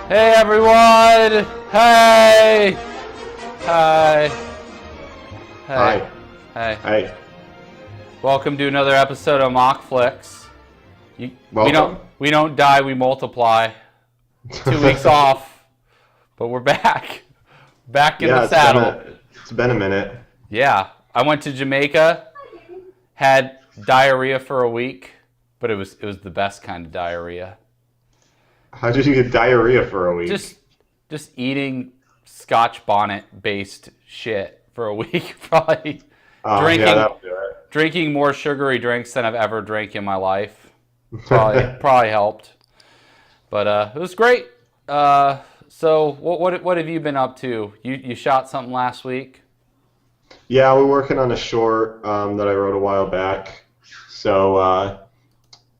Hey everyone! Hey! Hi! Hey! Hi. Hey! Hi. Welcome to another episode of Mockflix. We Welcome. don't die, we multiply. 2 weeks off, but we're back. Back in the saddle. It's been a minute. Yeah, I went to Jamaica, had diarrhea for a week, but it was the best kind of diarrhea. How did you get diarrhea for a week? Just eating Scotch bonnet based shit for a week, probably drinking yeah, that'll do it. drinking more sugary drinks than I've ever drank in my life. Probably helped. But it was great. So what have you been up to? You shot something last week? Yeah, we're working on a short that I wrote a while back. So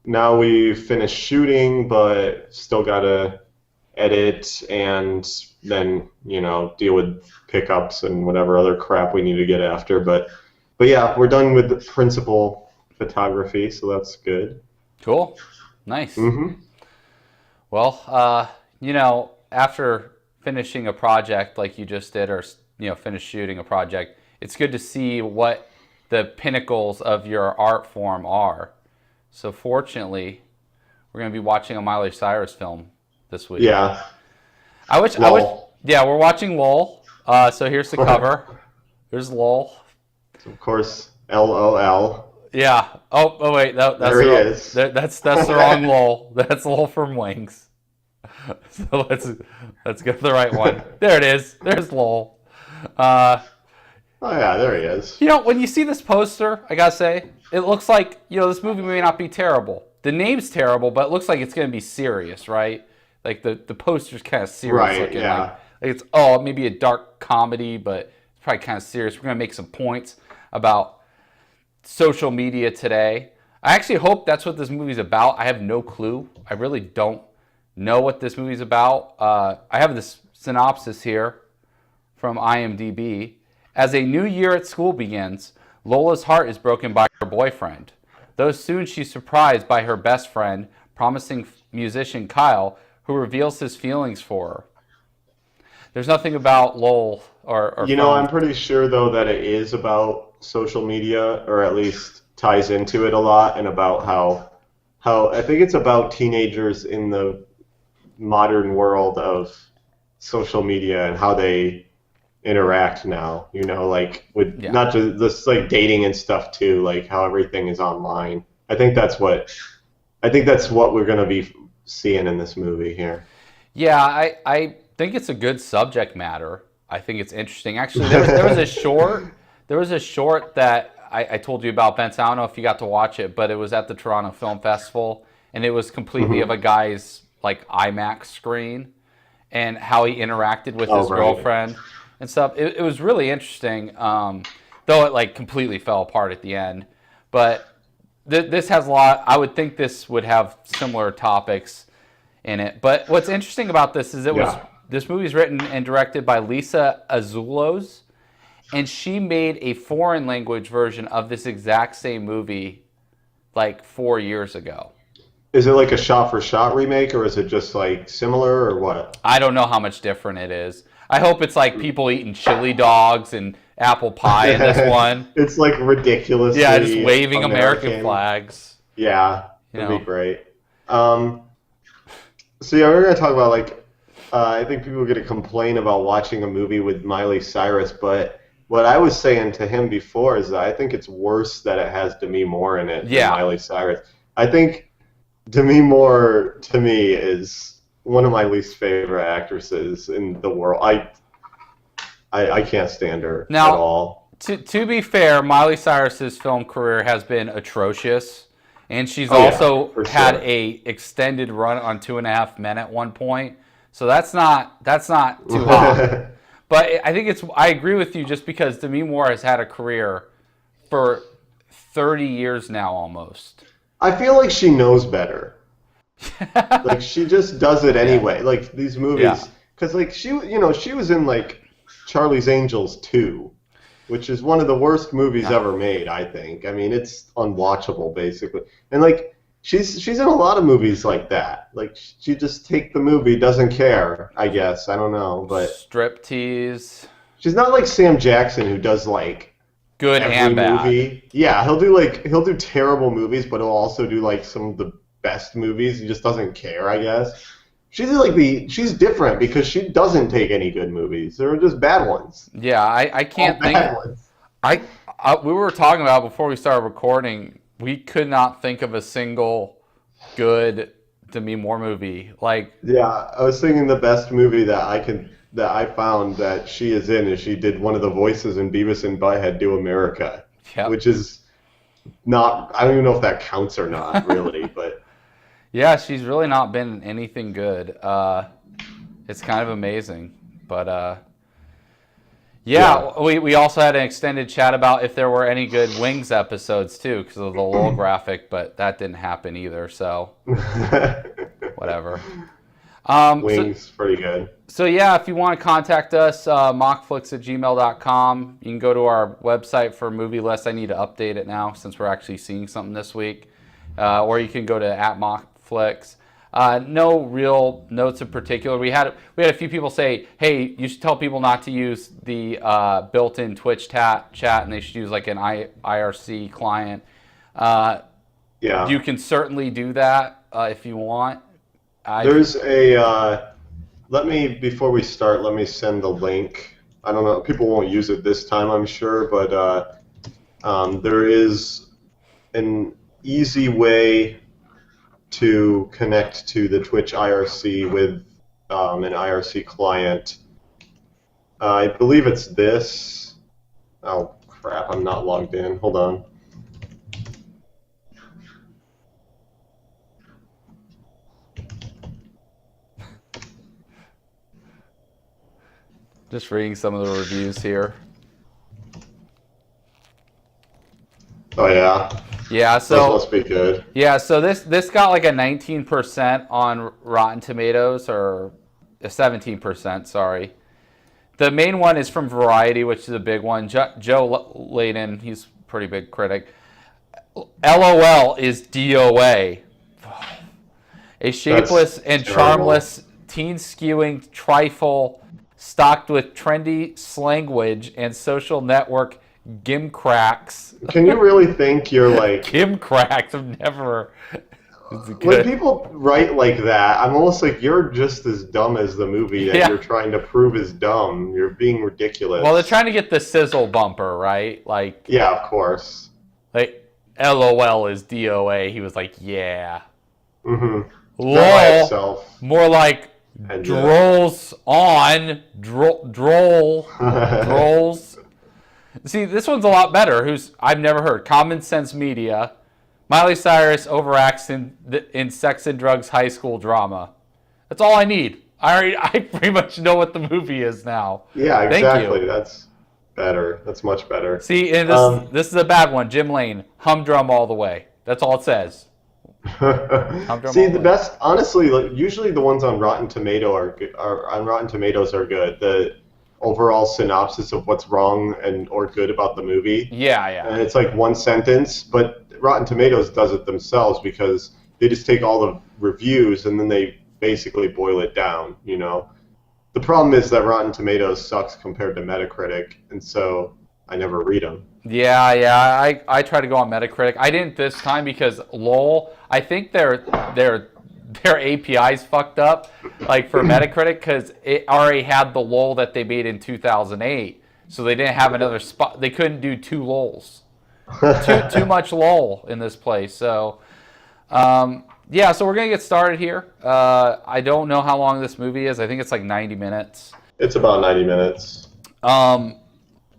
now we finished shooting, but still gotta edit and then deal with pickups and whatever other crap we need to get after. But yeah, we're done with the principal photography, so that's good. Cool. Nice. Mm-hmm. Well, after finishing a project like you just did, or finish shooting a project, it's good to see what the pinnacles of your art form are. So fortunately, we're going to be watching a Miley Cyrus film this week. Yeah. Yeah, we're watching Lol. So here's the cover. There's Lol. Of course, LOL. Yeah. Oh wait, that's There he is. That's the wrong Lol. That's Lol from Wings. So let's get the right one. There it is. There's Lol. Oh yeah, there he is. When you see this poster, I gotta say, it looks like this movie may not be terrible. The name's terrible, but it looks like it's gonna be serious, right? Like the poster's kind of serious Right, looking. yeah. Like it's maybe a dark comedy, but it's probably kind of serious. We're gonna make some points about social media today. I actually hope that's what this movie's about. I have no clue. I really don't know what this movie's about. I have this synopsis here from IMDb. As a new year at school begins, Lola's heart is broken by her boyfriend. Though soon she's surprised by her best friend, promising musician Kyle, who reveals his feelings for her. There's nothing about Lol or I'm pretty sure though that it is about social media, or at least ties into it a lot, and about how I think it's about teenagers in the modern world of social media and how they interact now, like with not just like dating and stuff too, like how everything is online. I think that's what we're going to be seeing in this movie here. Yeah, I think it's a good subject matter. I think it's interesting. Actually, there was a short that I told you about, Vince. I don't know if you got to watch it, but it was at the Toronto Film Festival, and it was completely of a guy's like IMAX screen and how he interacted with his girlfriend and stuff. It was really interesting, though it like completely fell apart at the end. But this has a lot. I would think this would have similar topics in it. But what's interesting about this is this movie is written and directed by Lisa Azuelos, and she made a foreign language version of this exact same movie like 4 years ago. Is it like a shot-for-shot remake, or is it just like similar, or what? I don't know how much different it is. I hope it's like people eating chili dogs and apple pie in this one. It's like ridiculously just waving American flags. Yeah, that'd be great. So yeah, we're gonna talk about like I think people are gonna complain about watching a movie with Miley Cyrus, but what I was saying to him before is that I think it's worse that it has Demi Moore in it than Miley Cyrus. I think Demi Moore, to me, is one of my least favorite actresses in the world. I can't stand her at all. To be fair, Miley Cyrus's film career has been atrocious, and she's also had a extended run on 2.5 Men at one point. So that's not too hot. But I agree with you, just because Demi Moore has had a career for 30 years now almost. I feel like she knows better. Like she just does it anyway. Like these movies, because like she was in like Charlie's Angels 2, which is one of the worst movies ever made. I think. I mean, it's unwatchable basically. And like she's in a lot of movies like that. Like she just take the movie, doesn't care. I guess I don't know, but Striptease. she's not like Sam Jackson who does like Good every and bad. movie. Yeah, he'll do terrible movies, but he'll also do like some of the best movies. He just doesn't care, I guess. She's different because she doesn't take any good movies. They're just bad ones. Yeah, I All can't think. bad ones. We were talking about before we started recording. We could not think of a single good Demi Moore movie. Like, Yeah, I was thinking the best movie that I found that she is in is she did one of the voices in Beavis and Butthead Do America, yep. which is not. I don't even know if that counts or not, really. But Yeah, she's really not been in anything good. It's kind of amazing. But yeah, we also had an extended chat about if there were any good Wings episodes too, because of the Lowell graphic, but that didn't happen either. So whatever. Wings, pretty good. So yeah, if you want to contact us, mockflix@gmail.com. You can go to our website for a movie list. I need to update it now since we're actually seeing something this week. Or you can go to @mockflix. No real notes in particular. We had a few people say, "Hey, you should tell people not to use the built-in Twitch chat, and they should use like an IRC client." Yeah. You can certainly do that if you want. There's a. Before we start, let me send the link. I don't know. People won't use it this time, I'm sure, but there is an easy way to connect to the Twitch IRC with an IRC client. I believe it's this. Oh, crap. I'm not logged in. Hold on. Just reading some of the reviews here. Oh, yeah. Yeah, Those so must be good. yeah, so this got like a 19% on Rotten Tomatoes, or a 17%, sorry. The main one is from Variety, which is a big one. Joe Layden, he's a pretty big critic. LOL is DOA. A shapeless and terrible. charmless, teen-skewing trifle stocked with trendy slangwage and social network gimcracks. Can you really think you're like... Gimcracks, I've never... When people write like that, I'm almost like, you're just as dumb as the movie that you're trying to prove is dumb. You're being ridiculous. Well, they're trying to get the sizzle bumper, right? Like, yeah, of course. Like, LOL is DOA. He was like, yeah. Mm-hmm. LOL, more like And, drolls on, drolls. See, this one's a lot better. I've never heard. Common Sense Media. Miley Cyrus overacts in Sex and Drugs high school drama. That's all I need. I pretty much know what the movie is now. Yeah, exactly. Thank you. That's better. That's much better. See, and this is a bad one. Jim Lane, humdrum all the way. That's all it says. See, the best, honestly, like, usually the ones on Rotten Tomatoes are good. The overall synopsis of what's wrong or good about the movie. Yeah, yeah. And it's like one sentence, but Rotten Tomatoes does it themselves because they just take all the reviews and then they basically boil it down, you know. The problem is that Rotten Tomatoes sucks compared to Metacritic, and so I never read them. Yeah. I try to go on Metacritic. I didn't this time because LOL. I think their API's fucked up, like for Metacritic, because it already had the LOL that they made in 2008, so they didn't have another spot. They couldn't do two LOLs. Too much LOL in this place. So yeah, so we're gonna get started here. I don't know how long this movie is. I think it's like 90 minutes. It's about 90 minutes.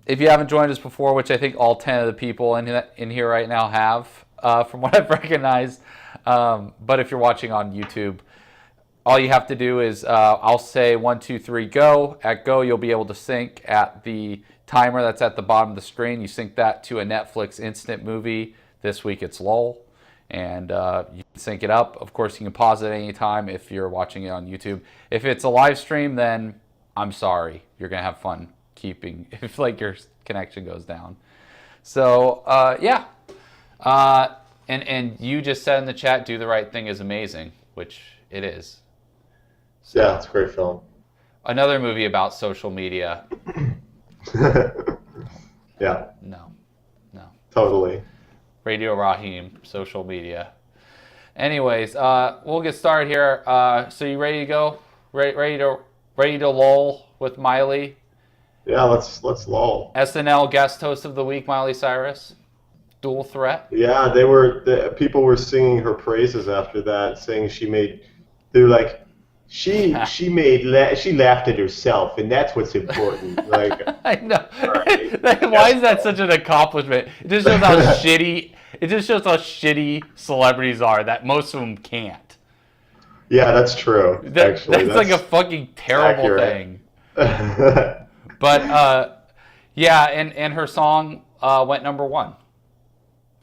If you haven't joined us before, which I think all 10 of the people in here right now have, from what I've recognized, but if you're watching on YouTube, all you have to do is I'll say 1, 2, 3, go. At go, you'll be able to sync at the timer that's at the bottom of the screen. You sync that to a Netflix instant movie. This week it's LOL, and you can sync it up. Of course, you can pause it at any time if you're watching it on YouTube. If it's a live stream, then I'm sorry. You're gonna have fun keeping if like your connection goes down. So yeah. And you just said in the chat, "Do the Right Thing" is amazing, which it is. So, Yeah, it's a great film. another movie about social media. Yeah, No. totally. Radio Raheem, social media. Anyways, we'll get started here. So you ready to go? Ready to lull with Miley? Yeah, let's lull. SNL guest host of the week, Miley Cyrus. Dual threat. Yeah, people were singing her praises after that, saying they're like, she laughed at herself, and that's what's important. Like, I know. right, Why is that such an accomplishment? It just shows how shitty. It just shows how shitty celebrities are. That most of them can't. yeah, that's true. That's like a fucking terrible thing. But yeah, and her song went #1.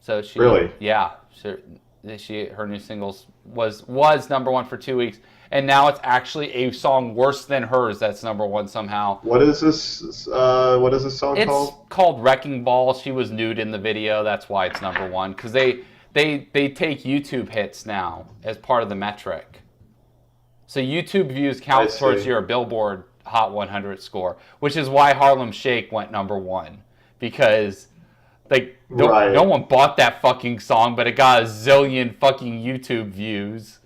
So she Really? Yeah. Her new singles was #1 for 2 weeks, and now it's actually a song worse than hers that's #1 somehow. What is this? What is this song It's called? called Wrecking Ball. She was nude in the video. That's why it's #1, because they take YouTube hits now as part of the metric. So YouTube views count towards your Billboard Hot 100 score, which is why Harlem Shake went #1, because no one bought that fucking song, but it got a zillion fucking YouTube views.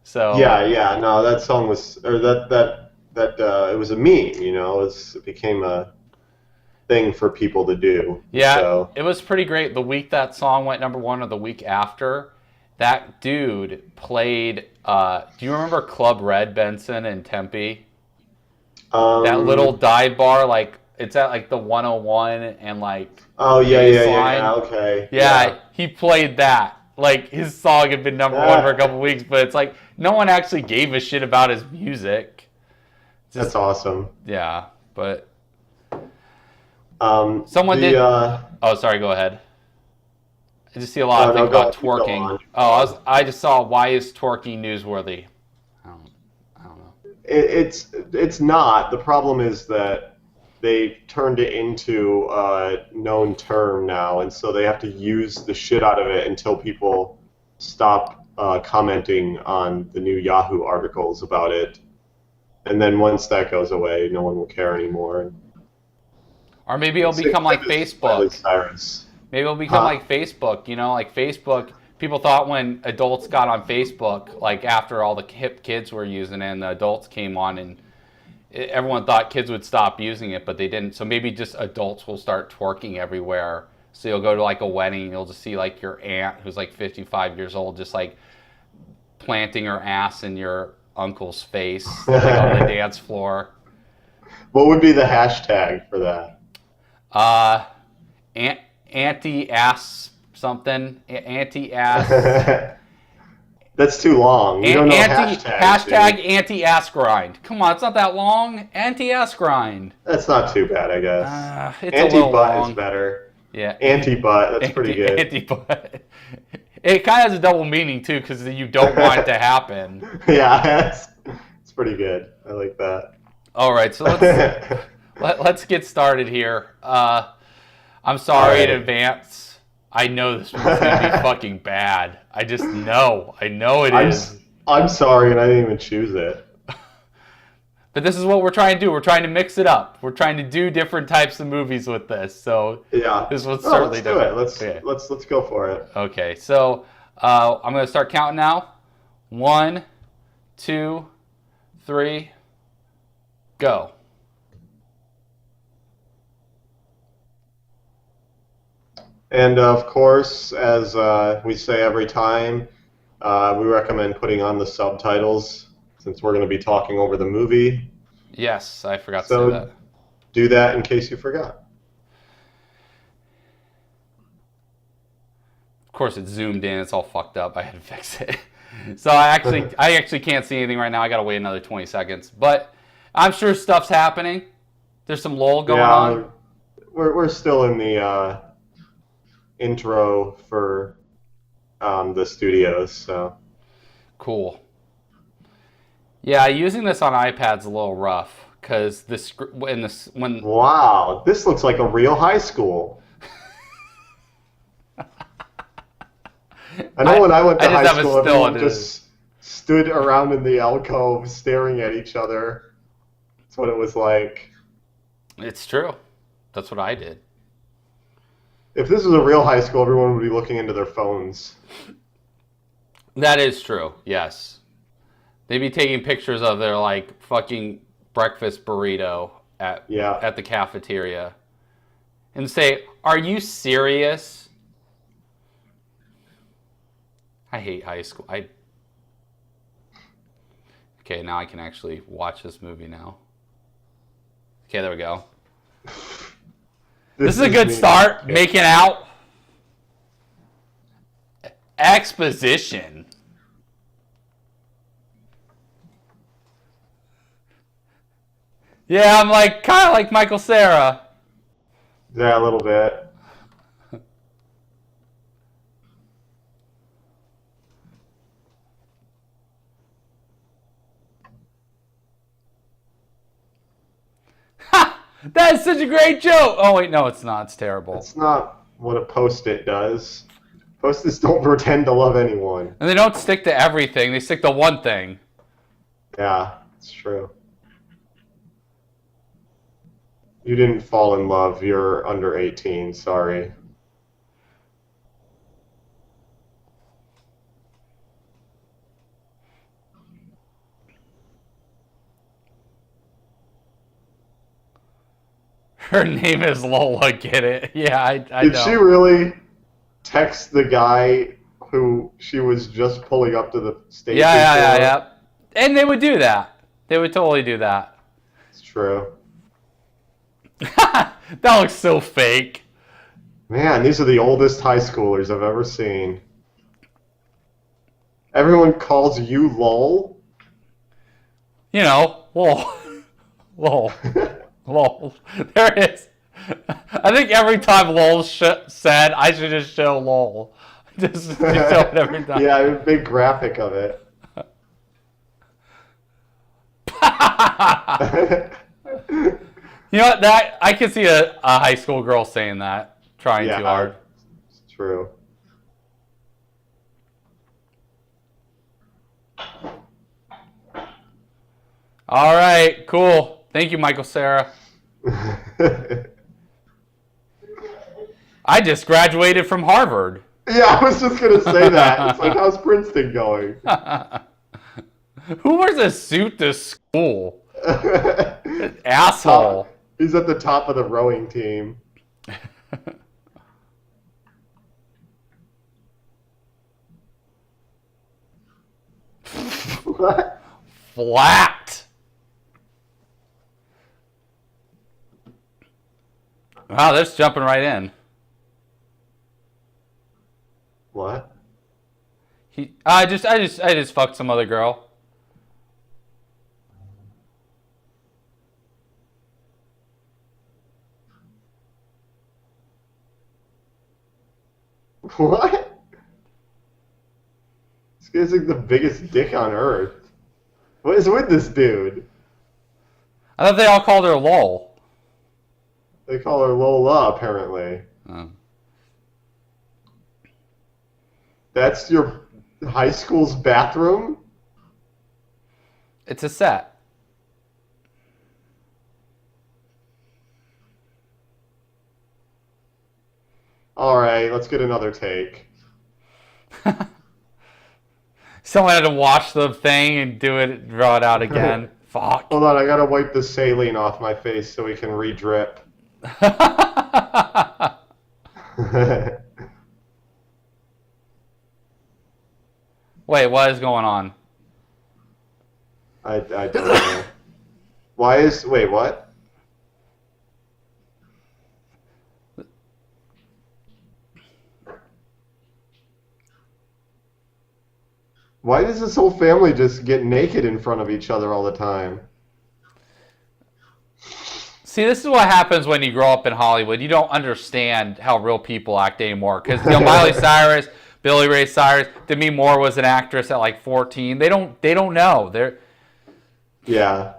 So Yeah, no, that song was, or that it was a meme, you know, it became a thing for people to do. Yeah, so. It was pretty great. The week that song went #1 or the week after, that dude played, do you remember Club Red, Benson, in Tempe? That little dive bar, like, it's at like the 101 and like... Oh, yeah, okay. Yeah, he played that. Like, his song had been #1 for a couple weeks, but it's like, no one actually gave a shit about his music. That's awesome. Yeah, but... Someone did... Oh, sorry, go ahead. I just see a lot of things about twerking. I just saw, why is twerking newsworthy? I don't know. It's not. The problem is that they turned it into a known term now, and so they have to use the shit out of it until people stop commenting on the new Yahoo articles about it. And then once that goes away, no one will care anymore. Or maybe it'll become like Facebook. Cyrus. Maybe it'll become like Facebook, you know, like Facebook. People thought when adults got on Facebook, like after all the hip kids were using it and the adults came on, and everyone thought kids would stop using it, but they didn't. So maybe just adults will start twerking everywhere. So you'll go to like a wedding, and you'll just see like your aunt who's like 55 years old, just like planting her ass in your uncle's face like on the dance floor. What would be the hashtag for that? Anti-ass something. Anti-ass. That's too long. You don't know hashtag anti-ass grind. Come on, it's not that long. Anti-ass grind. That's not too bad, I guess. It's anti-butt is better. Yeah. Anti-butt, that's pretty good. Anti-butt. It kind of has a double meaning, too, because you don't want it to happen. Yeah, it's pretty good. I like that. All right, so let's get started here. I'm sorry in advance. I know this one's going to be fucking bad. I just know. I know it is. I'm sorry, and I didn't even choose it. But this is what we're trying to do. We're trying to mix it up. We're trying to do different types of movies with this. So yeah, this one's certainly different. Let's do it. Let's go for it. Okay, so I'm going to start counting now. 1, 2, 3, go. And of course, as we say every time, we recommend putting on the subtitles since we're going to be talking over the movie. Yes, I forgot to say that. Do that in case you forgot. Of course, it's zoomed in. It's all fucked up. I had to fix it. So I actually can't see anything right now. I got to wait another 20 seconds. But I'm sure stuff's happening. There's some lull going on. We're still in the intro for the studios, so cool. Yeah, using this on iPad's a little rough because when wow, this looks like a real high school. I know when I went to I just high have a school, still everyone in just stood around in the alcove staring at each other. That's what it was like. It's true. That's what I did. If this was a real high school, everyone would be looking into their phones. That is true. Yes. They'd be taking pictures of their like fucking breakfast burrito at the cafeteria and say, "Are you serious?" I hate high school. Okay, now I can actually watch this movie now. Okay, there we go. This is a good start. Making out. Exposition. Yeah, I'm like kind of like Michael Cera. Yeah, a little bit. Ha! That's such a great joke. Oh wait, no, it's not. It's terrible. It's not what a Post-it does. Post-its don't pretend to love anyone. And they don't stick to everything. They stick to one thing. Yeah, it's true. You didn't fall in love. You're under 18. Sorry. Her name is Lola. Get it? Yeah, I Did know. she really text the guy who she was just pulling up to the station Yeah. And they would do that. They would totally do that. It's true. That looks so fake. Man, these are the oldest high schoolers I've ever seen. Everyone calls you lol? You know, lol. Lol. Lol. There it is. I think every time lol said, I should just show lol. Just show it every time. Yeah, a big graphic of it. You know what? That I could see a high school girl saying that, trying too hard. It's true. All right, cool. Thank you, Michael Cera. I just graduated from Harvard. Yeah, I was just gonna say that. It's like, how's Princeton going? Who wears a suit to school? Asshole. He's at the top of the rowing team. What? Flat. Wow, that's jumping right in. What? I just fucked some other girl. What? This guy's like the biggest dick on earth. What is with this dude? I thought they all called her lol. They call her Lola, apparently. Oh. That's your high school's bathroom? It's a set. Alright, let's get another take. Someone had to wash the thing and draw it out again. Fuck. Hold on, I gotta wipe the saline off my face so we can re-drip. Wait, what is going on? I don't know. Wait, what? Why does this whole family just get naked in front of each other all the time? See, this is what happens when you grow up in Hollywood. You don't understand how real people act anymore. Because Miley Cyrus, Billy Ray Cyrus, Demi Moore was an actress at like 14. They don't know. Yeah.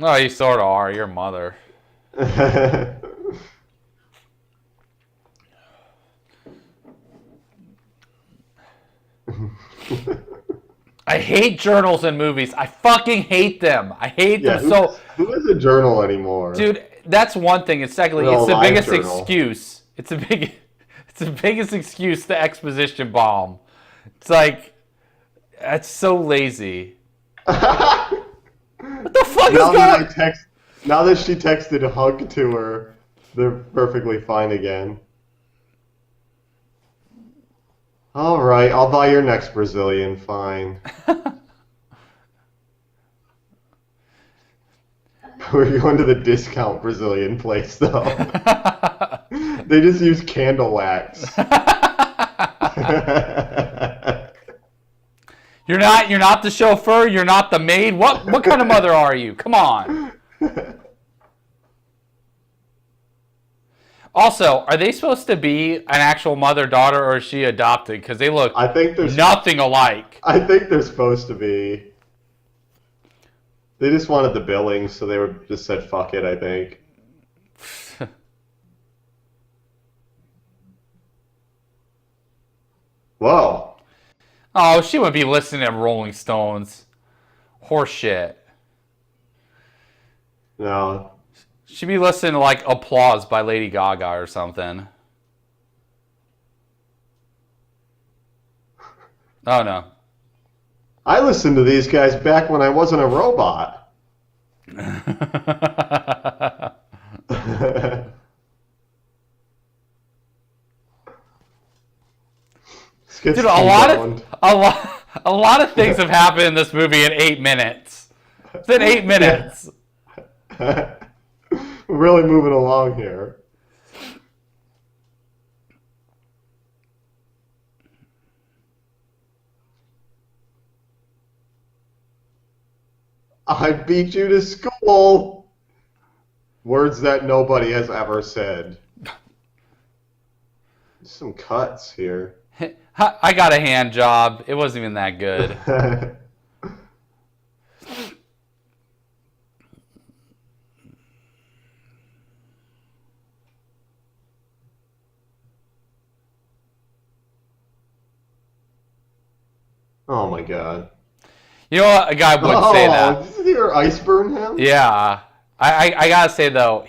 No, you sort of are. Your mother. I hate journals in movies. I fucking hate them. I hate them so. Who has a journal anymore? Dude, that's one thing. And secondly, it's the biggest excuse. It's the biggest excuse to exposition bomb. It's like, that's so lazy. What the fuck is going on? Now that she texted a hug to her, they're perfectly fine again. All right, I'll buy your next Brazilian. Fine. We're going to the discount Brazilian place, though. They just use candle wax. You're not the chauffeur. You're not the maid. What kind of mother are you? Come on. Also, are they supposed to be an actual mother-daughter, or is she adopted? Because they look nothing alike. I think they're supposed to be. They just wanted the billing, so they just said, fuck it, I think. Whoa. Oh, she would be listening to Rolling Stones. Horse shit. No. She'd be listening to, like, Applause by Lady Gaga or something. Oh, no. I listened to these guys back when I wasn't a robot. Dude, a lot of things have happened in this movie in 8 minutes. It's in 8 minutes. We're really moving along here. I beat you to school. Words that nobody has ever said. Some cuts here. I got a hand job. It wasn't even that good. Oh my god. You know what? A guy would say that. Did you hear ice burn him? Yeah. I gotta say though,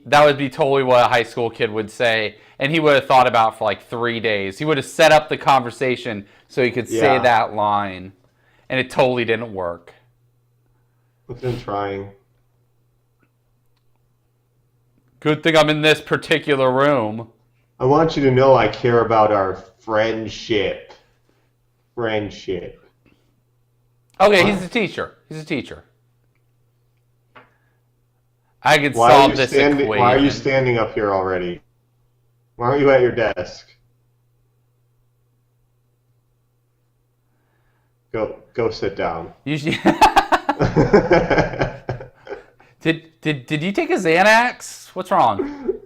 that would be totally what a high school kid would say, and he would have thought about for like 3 days. He would have set up the conversation so he could say that line, and it totally didn't work. I've been trying. Good thing I'm in this particular room. I want you to know I care about our friendship. Friendship. Okay, he's a teacher. He's a teacher. I can solve this equation. Why are you standing up here already? Why aren't you at your desk? Go sit down. Usually. Did you take a Xanax? What's wrong?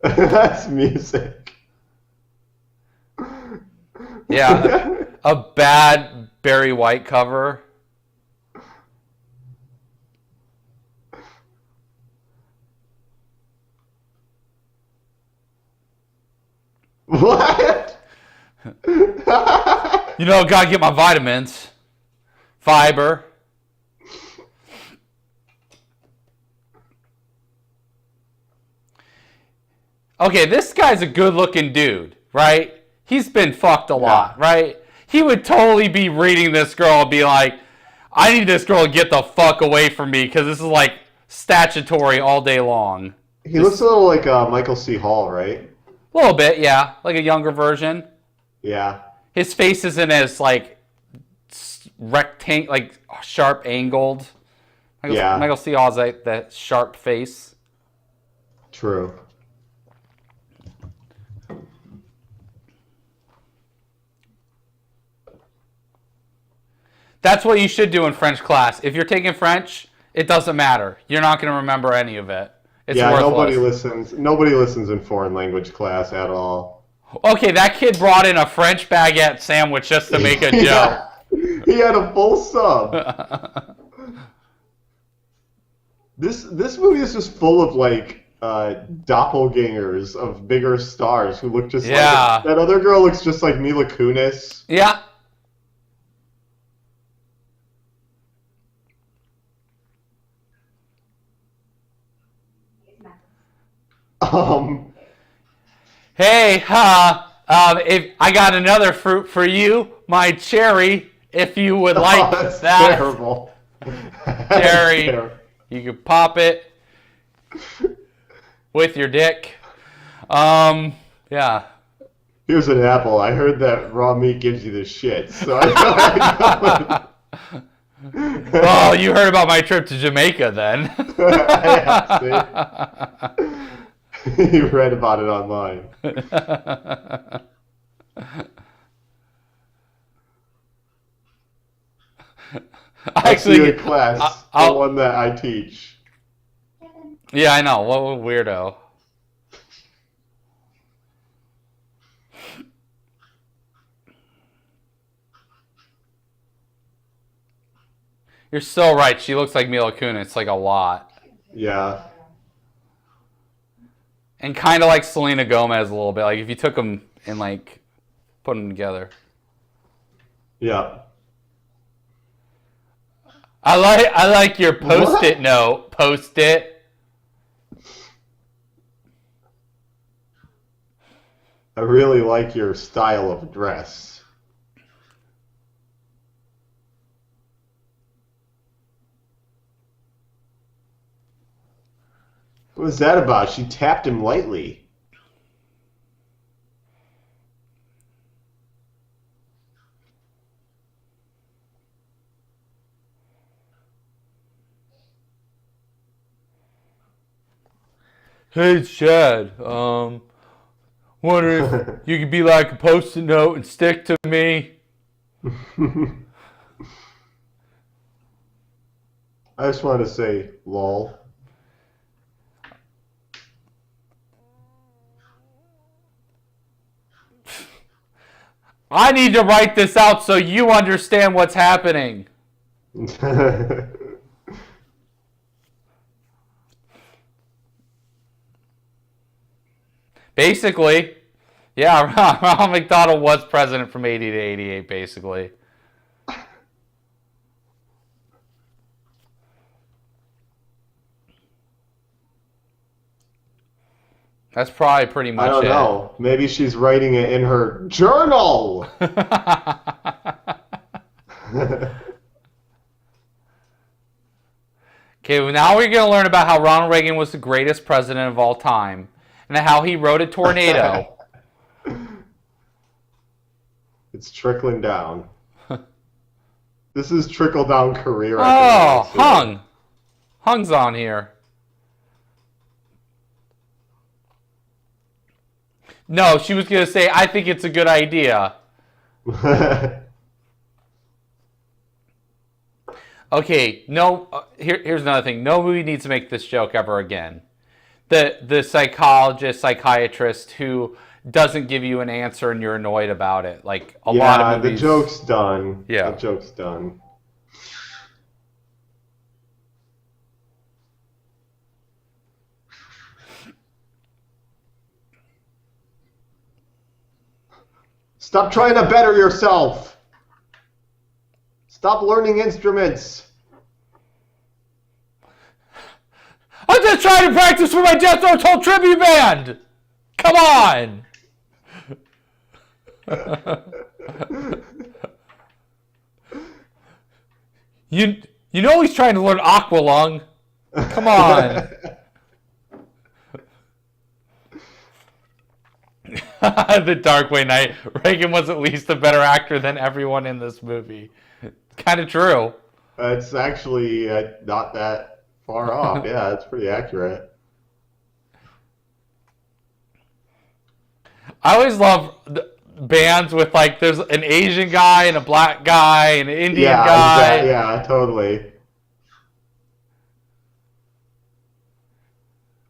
That's music. Yeah, a bad Barry White cover. What? You know, gotta get my vitamins. Fiber. Okay, this guy's a good-looking dude, right? He's been fucked a lot, right? He would totally be reading this girl and be like, I need this girl to get the fuck away from me because this is like statutory all day long. He looks a little like Michael C. Hall, right? A little bit, yeah. Like a younger version. Yeah. His face isn't as like like sharp angled. Michael C. Hall's like that sharp face. True. That's what you should do in French class. If you're taking French, it doesn't matter. You're not going to remember any of it. It's worthless. Nobody listens in foreign language class at all. Okay, that kid brought in a French baguette sandwich just to make a joke. Yeah. He had a full sub. This movie is just full of like doppelgangers of bigger stars who look just like that other girl looks just like Mila Kunis. Yeah. Hey, if I got another fruit for you, my cherry, if you would like that's that. Terrible. Cherry, Terrible. you could pop it with your dick. Yeah. Here's an apple. I heard that raw meat gives you the shit, so I Well, you heard about my trip to Jamaica then. Yeah, see? You read about it online. Actually, your class, the one that I teach. Yeah, I know. What a weirdo. You're so right. She looks like Mila Kunis, like a lot. Yeah. And kind of like Selena Gomez a little bit. Like if you took them and like put them together. Yeah. I like your Post-it note. Post-it. I really like your style of dress. What was that about? She tapped him lightly. Hey, it's Chad. Wonder if you could be like a Post-it note and stick to me. I just wanted to say, lol. I need to write this out so you understand what's happening. Basically, yeah, Ronald McDonald was president from 80 to 88, basically. That's probably pretty much it. I don't know. Maybe she's writing it in her journal. Okay, well, now we're going to learn about how Ronald Reagan was the greatest president of all time and how he rode a tornado. It's trickling down. This is trickle down career. Oh, Hung. Hung's on here. No, she was going to say, I think it's a good idea. Okay, no. Here's another thing. No movie needs to make this joke ever again. The psychologist, psychiatrist who doesn't give you an answer and you're annoyed about it. Like a lot of movies. The joke's done. Yeah, the joke's done. Stop trying to better yourself. Stop learning instruments. I'm just trying to practice for my Death Note Toll tribute band. Come on. You know he's trying to learn Aqualung. Come on. The Darkwing Knight. Reagan was at least a better actor than everyone in this movie. Kind of true. It's actually not that far off. Yeah, it's pretty accurate. I always love bands with like there's an Asian guy and a black guy and an Indian guy. Yeah, totally.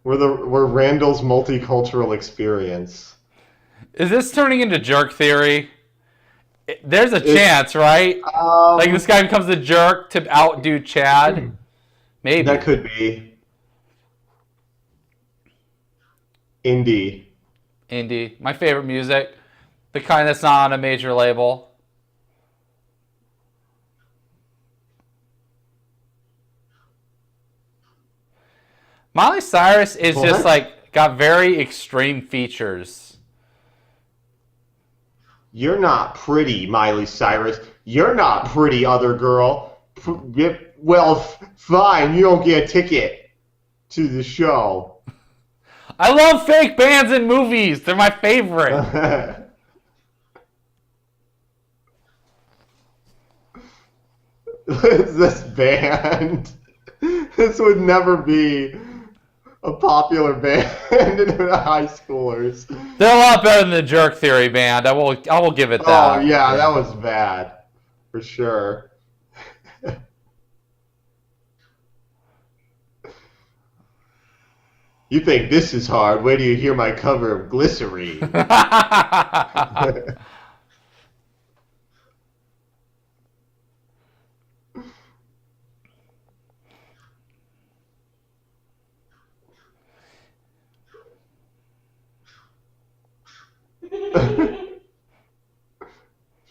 We're Randall's multicultural experience. Is this turning into jerk theory? There's a chance, right? Like this guy becomes a jerk to outdo Chad. Maybe that could be indie. Indie. My favorite music, the kind that's not on a major label. Miley Cyrus is just like got very extreme features. You're not pretty, Miley Cyrus. You're not pretty, other girl. Well, fine. You don't get a ticket to the show. I love fake bands and movies. They're my favorite. This band. This would never be a popular band in high schoolers. They're a lot better than the Jerk Theory band. I will give it that. Oh yeah, that was bad, for sure. You think this is hard? Wait till you hear my cover of Glycerine.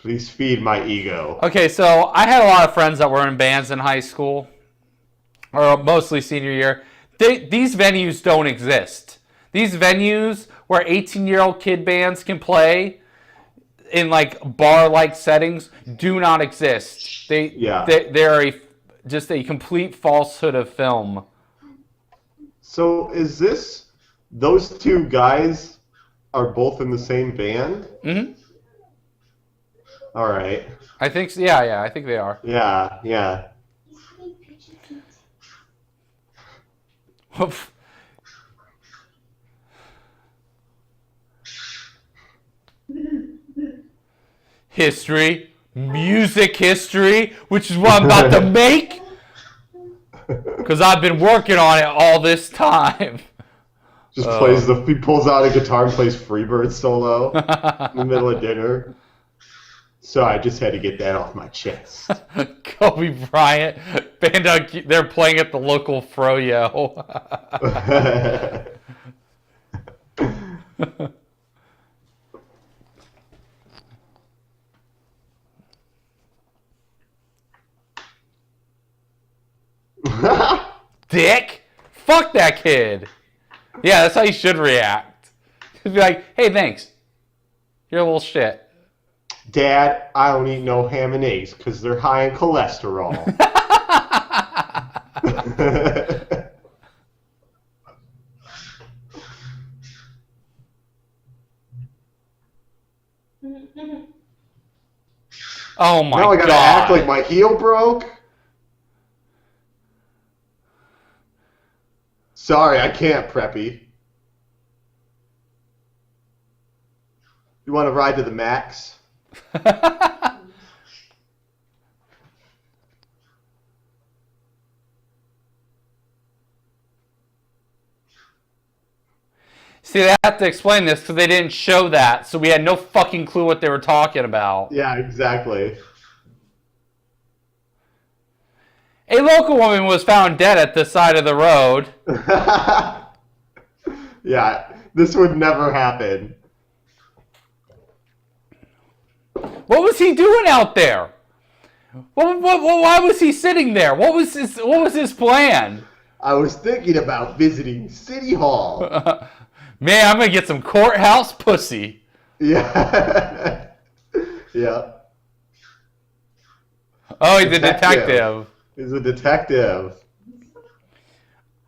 Please feed my ego. Okay, so I had a lot of friends that were in bands in high school, or mostly senior year. These venues don't exist. These venues where 18-year-old kid bands can play in like bar-like settings do not exist. They're just a complete falsehood of film. So is this those two guys are both in the same band? Mm-hmm. All right. I think so. Yeah, I think they are. Yeah. History, music history, which is what I'm about to make, because I've been working on it all this time. Just he pulls out a guitar and plays Freebird solo in the middle of dinner. So I just had to get that off my chest. Kobe Bryant, band they're playing at the local Froyo. Dick, fuck that kid. Yeah, that's how you should react. Just be like, hey, thanks. You're a little shit. Dad, I don't eat no ham and eggs because they're high in cholesterol. Oh my god. Now I gotta act like my heel broke? Sorry, I can't, Preppy. You want to ride to the max? See, they have to explain this because they didn't show that, so we had no fucking clue what they were talking about. Yeah, exactly. A local woman was found dead at the side of the road. Yeah, this would never happen. What was he doing out there? Why was he sitting there? What was his plan? I was thinking about visiting City Hall. Man, I'm gonna get some courthouse pussy. Yeah. Yeah. Oh, he's a detective. He's a detective.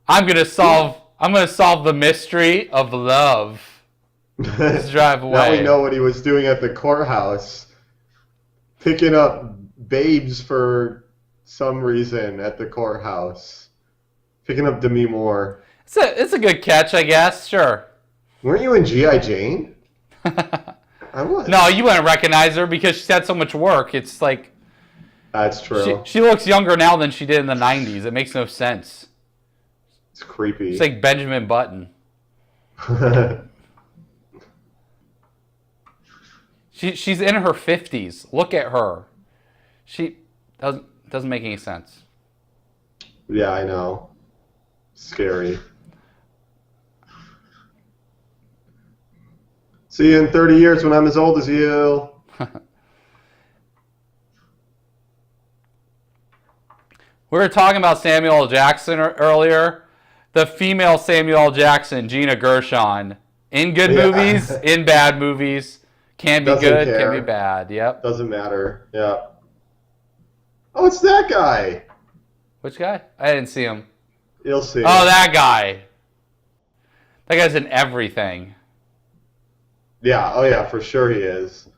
I'm gonna solve the mystery of love. Let's drive away. Now we know what he was doing at the courthouse. Picking up babes for some reason at the courthouse. Picking up Demi Moore. It's a good catch, I guess. Sure. Weren't you in G.I. Jane? I was. No, you wouldn't recognize her because she's had so much work. It's like... That's true. She looks younger now than she did in the 90s. It makes no sense. It's creepy. It's like Benjamin Button. She's in her 50s. Look at her. She doesn't make any sense. Yeah, I know. Scary. See you in 30 years when I'm as old as you. We were talking about Samuel L. Jackson earlier. The female Samuel L. Jackson, Gina Gershon, in good movies, in bad movies, can be Doesn't good, care. can be bad. Yep. Doesn't matter. Yeah. Oh, it's that guy. Which guy? I didn't see him. You'll see. Oh, that guy. That guy's in everything. Yeah. Oh, yeah. For sure he is.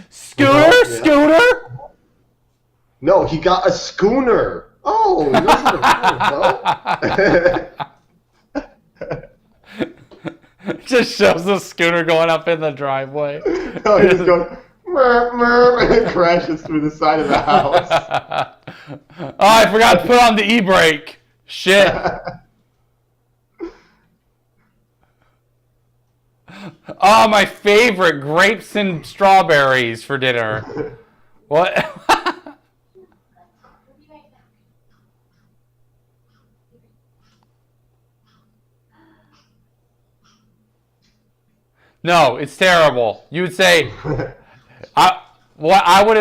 Scooter? No, he got a schooner. Oh, he Just shows the scooter going up in the driveway. Oh, he just goes, merp, merp, and it crashes through the side of the house. Oh, I forgot to put on the e-brake. Shit. Oh, my favorite, grapes and strawberries for dinner. What? No, it's terrible. You would say, what I would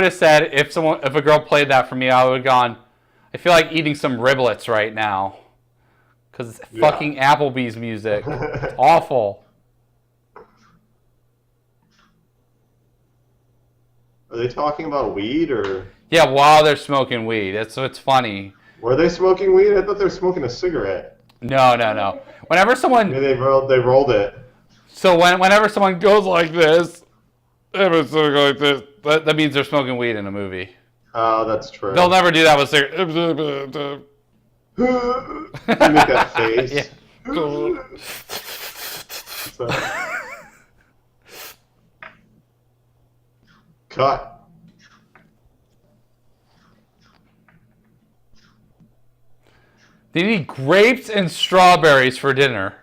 have said if a girl played that for me, I would have gone, I feel like eating some riblets right now, because it's fucking Applebee's music. It's awful. Are they talking about weed or? Yeah, while they're smoking weed. It's funny. Were they smoking weed? I thought they were smoking a cigarette. No. Whenever someone Maybe they rolled it. So whenever someone goes like this, that means they're smoking weed in a movie. Oh, that's true. They'll never do that with cigarettes. You make that face. Yeah. Cut. They need grapes and strawberries for dinner.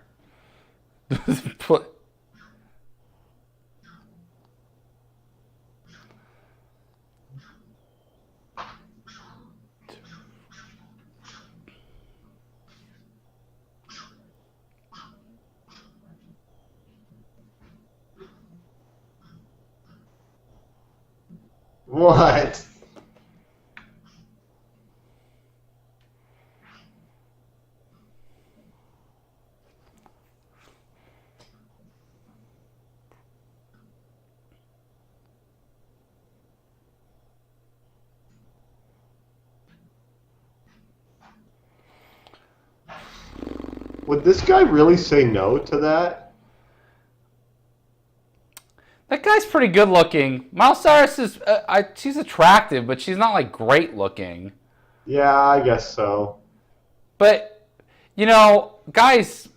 What? Would this guy really say no to that? That guy's pretty good looking. Miley Cyrus is, she's attractive, but she's not like great looking. Yeah, I guess so. But, guys,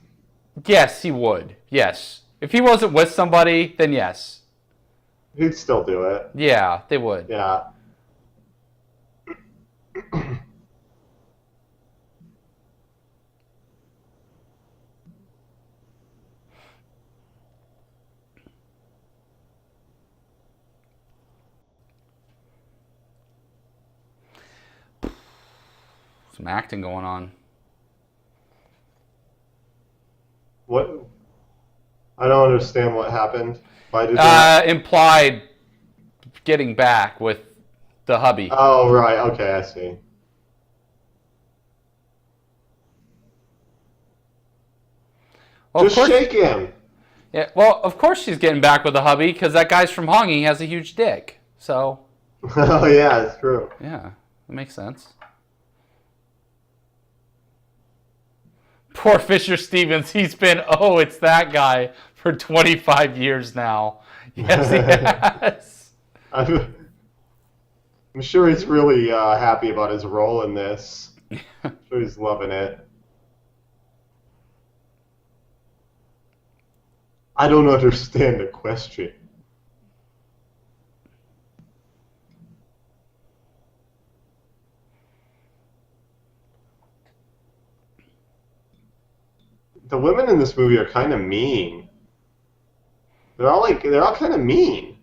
yes, he would. Yes. If he wasn't with somebody, then yes. He'd still do it. Yeah, they would. Yeah. Some acting going on. What? I don't understand what happened. Why did that? Implied getting back with the hubby. Oh, right. Okay, I see. Well, Just shake him. Yeah. Well, of course she's getting back with the hubby because that guy's from Hong. He has a huge dick. So. Oh yeah, it's true. Yeah, that makes sense. Poor Fisher Stevens. He's been, it's that guy for 25 years now. Yes, he has. I'm sure he's really happy about his role in this. I'm sure he's loving it. I don't understand the question. The women in this movie are kind of mean. They're all kind of mean.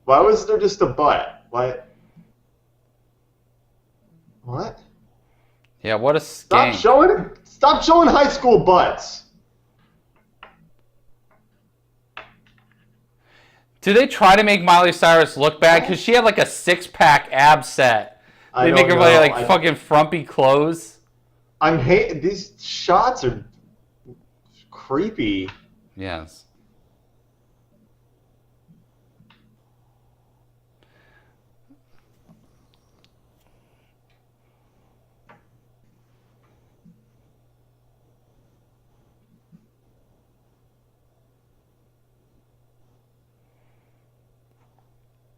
Why was there just a butt? What? What? Yeah, what a skank. Stop showing high school butts. Do they try to make Miley Cyrus look bad? Because she had like a 6-pack ab set. They make her wear like fucking frumpy clothes. These shots are creepy. Yes.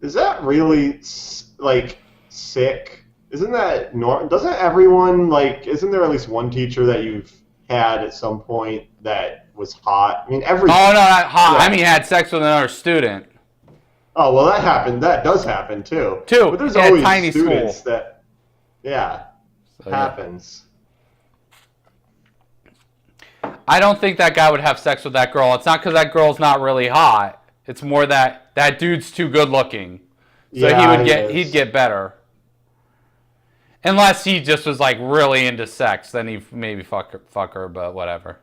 Is that really like sick? Isn't that normal? Doesn't everyone like? Isn't there at least one teacher that you've had at some point that was hot? I mean, Oh no, not hot. Yeah. I mean, had sex with another student. Oh well, that happened. That does happen too. But there's always students school. That, happens. I don't think that guy would have sex with that girl. It's not because that girl's not really hot. It's more that dude's too good looking. So he'd get better. Unless he just was like really into sex, then he'd maybe fuck her, but whatever.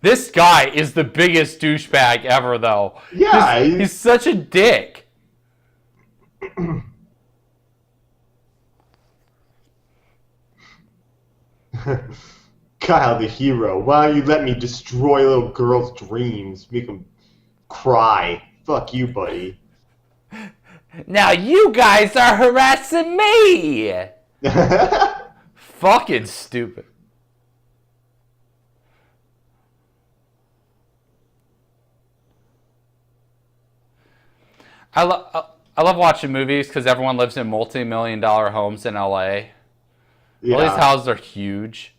This guy is the biggest douchebag ever, though. Yeah. He's such a dick. Kyle, the hero. Why don't you let me destroy little girls' dreams? Make them cry. Fuck you, buddy. Now you guys are harassing me! Fucking stupid. I love watching movies because everyone lives in multi-million-dollar homes in LA. Yeah. All these houses are huge.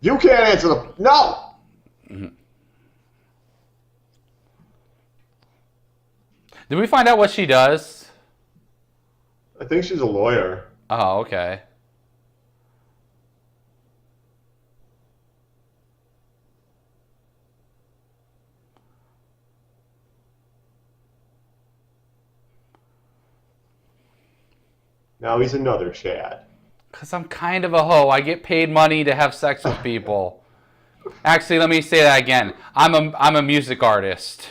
You can't answer the... No! Mm-hmm. Did we find out what she does? I think she's a lawyer. Oh, okay. Now he's another Chad. Because I'm kind of a hoe. I get paid money to have sex with people. Actually, let me say that again. I'm a music artist.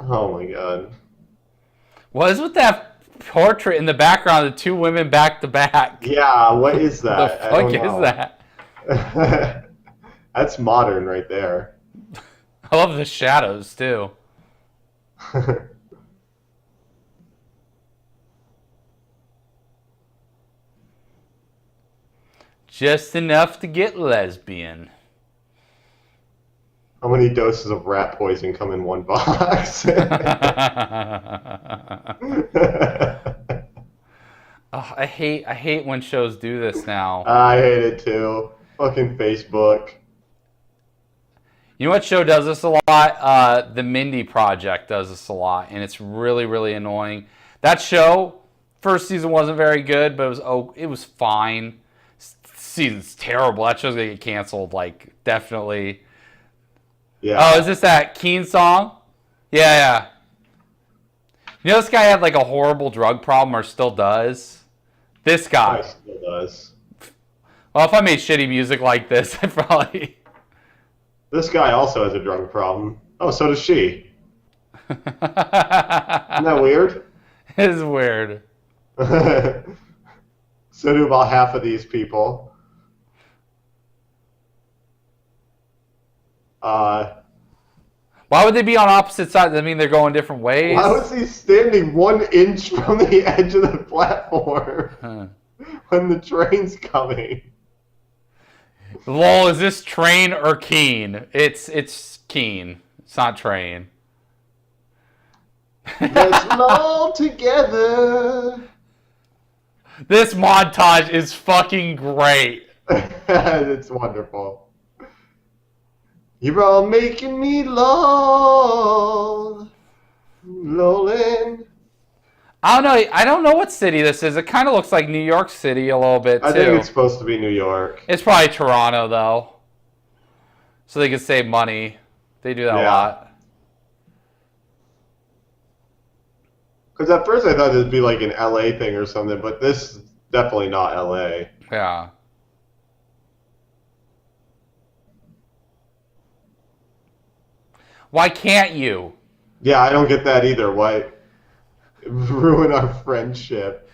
Oh my god. What is with that portrait in the background of the two women back to back? Yeah, what is that? The fuck is that? That's modern right there. I love the shadows too. Just enough to get lesbian. How many doses of rat poison come in one box? Oh, I hate when shows do this now. I hate it too. Fucking Facebook. You know what show does this a lot? The Mindy Project does this a lot, and it's really, really annoying. That show, first season wasn't very good, but it was fine. Season's terrible. That show's gonna get canceled, like, definitely. Yeah. Oh, is this that Keen song? Yeah. You know this guy had like a horrible drug problem, or still does? This guy. Still does. Well, if I made shitty music like this, I'd probably... This guy also has a drug problem. Oh, so does she. Isn't that weird? It is weird. So do about half of these people. Why would they be on opposite sides? I mean, they're going different ways. Why was he standing 1 inch from the edge of the platform when the train's coming? Lol, is this Train or Keen? It's Keen. It's not Train. Let's roll together. This montage is fucking great. It's wonderful. You're all making me lolling. I don't know what city this is. It kind of looks like New York City a little bit, too. I think it's supposed to be New York. It's probably Toronto, though. So they can save money. They do that a lot. Because at first I thought it'd be like an LA thing or something, but this is definitely not LA. Yeah. Why can't you? Yeah, I don't get that either. Why ruin our friendship?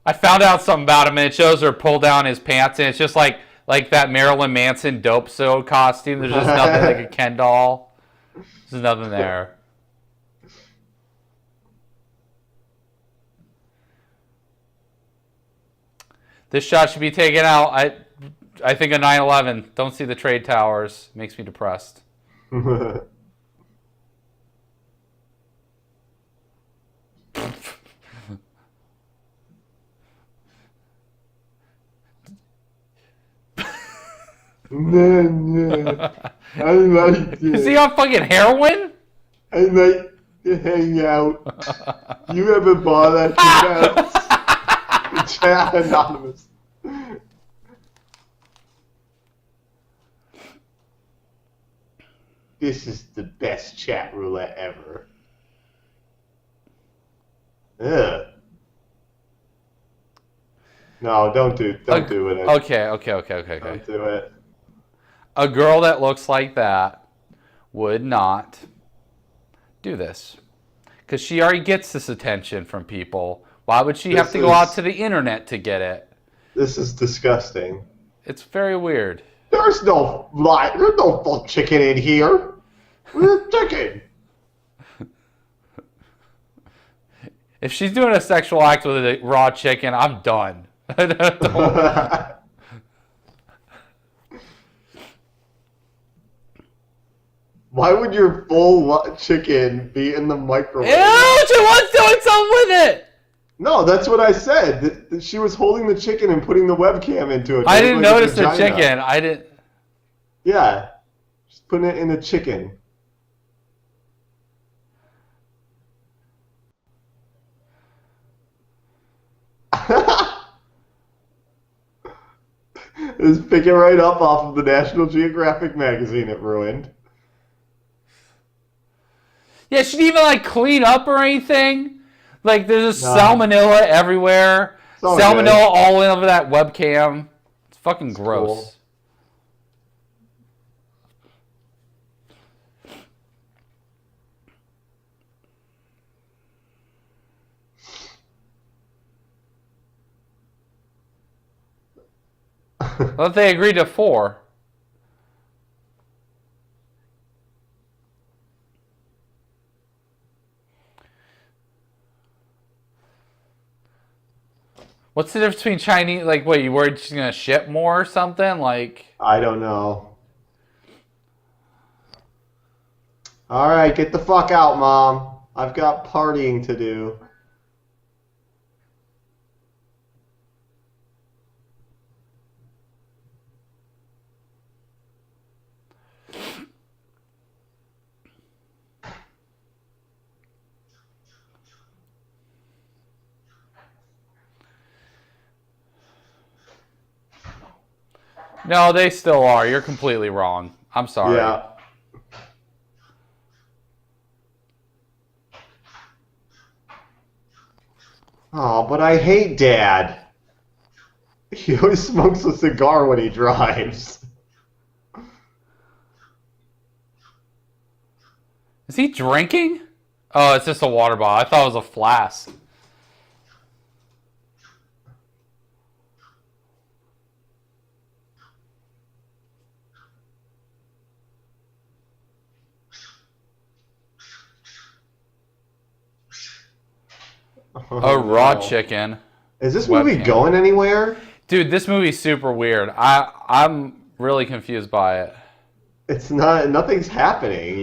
I found out something about him, and it shows her pull down his pants, and it's just like that Marilyn Manson dope so costume. There's just nothing like a Ken doll. There's nothing there. This shot should be taken out. I think a 9/11. Don't see the trade towers. Makes me depressed. I like it. Is he on fucking heroin? I like to hang out. You ever bought that? Chat Anonymous. This is the best chat roulette ever. Ugh. No, don't do it. Okay. Don't do it. A girl that looks like that would not do this. Because she already gets this attention from people. Why would she have to go out to the internet to get it? This is disgusting. It's very weird. There's no full chicken in here. Where's the chicken? If she's doing a sexual act with a raw chicken, I'm done. Why would your full chicken be in the microwave? Ew, she was doing something with it! No, that's what I said. She was holding the chicken and putting the webcam into it. I didn't notice the chicken. I didn't. Yeah. Just putting it in a chicken. Just pick it right up off of the National Geographic magazine it ruined. Yeah, she didn't even clean up or anything. There's just salmonella everywhere. Salmonella all over that webcam. It's fucking gross. Cool. I thought they agreed to 4. What's the difference between Chinese? What, you worried she's gonna ship more or something? I don't know. All right, get the fuck out, Mom. I've got partying to do. No, they still are. You're completely wrong. I'm sorry. Yeah. Oh, but I hate Dad. He always smokes a cigar when he drives. Is he drinking? Oh, it's just a water bottle. I thought it was a flask. Oh, raw no. chicken. Is this movie Webcam. going anywhere? Dude, this movie's super weird. I'm really confused by it. It's not. Nothing's happening.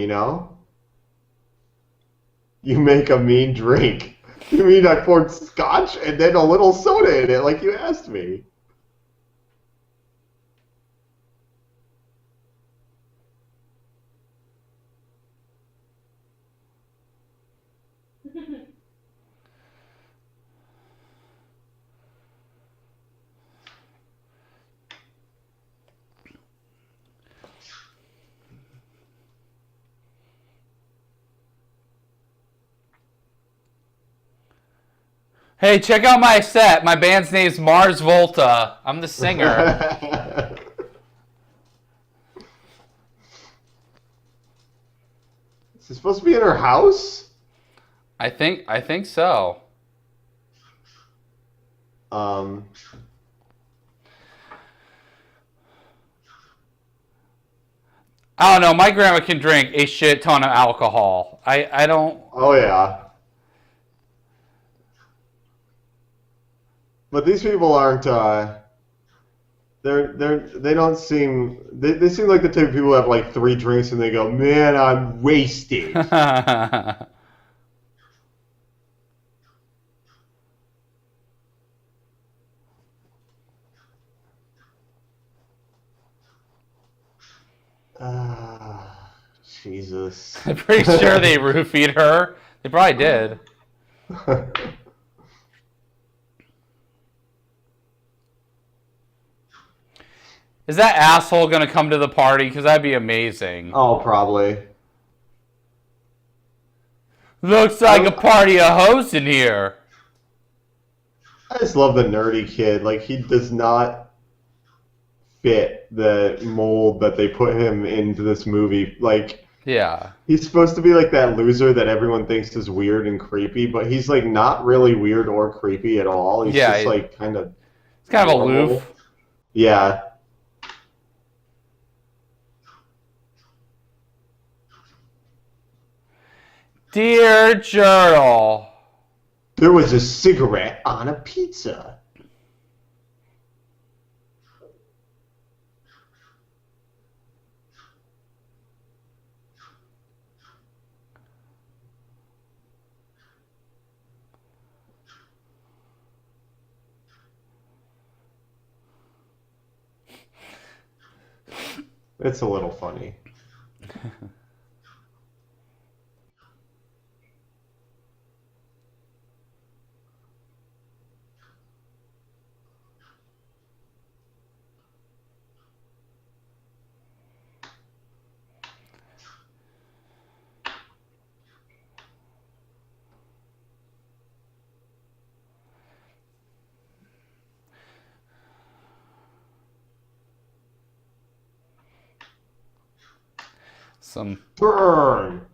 You make a mean drink. You mean I poured scotch and then a little soda in it, like you asked me? Hey, check out my set. My band's name's Mars Volta. I'm the singer. Is this supposed to be in her house? I think so. Um, I don't know. My grandma can drink a shit ton of alcohol. I don't. oh yeah. But these people aren't. They don't seem. They seem like the type of people who have like 3 drinks and they go, "Man, I'm wasted." Ah, Jesus. I'm pretty sure they roofied her. They probably did. Is that asshole gonna come to the party? Because that'd be amazing. Oh, probably. Looks like a party of hoes in here. I just love the nerdy kid. Like, he does not fit the mold that they put him into this movie. Like, Yeah. he's supposed to be like that loser that everyone thinks is weird and creepy, but he's like not really weird or creepy at all. He's Yeah, just like kind of It's kind of normal. aloof. Yeah. Dear Journal. There was a cigarette on a pizza. It's a little funny. Some Burn.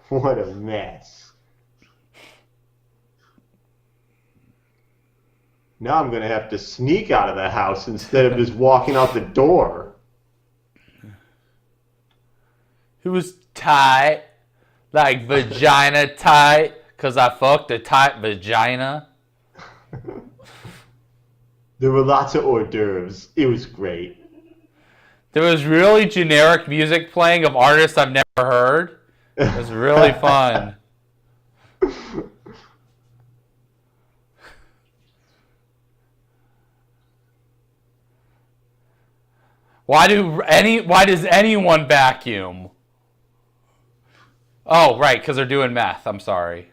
What a mess. Now I'm going to have to sneak out of the house instead of just walking out the door. It was tight, like vagina tight, because I fucked a tight vagina. There were lots of hors d'oeuvres. It was great. There was really generic music playing of artists I've never heard. It was really fun. Why does anyone vacuum? Oh, right, because they're doing meth. I'm sorry.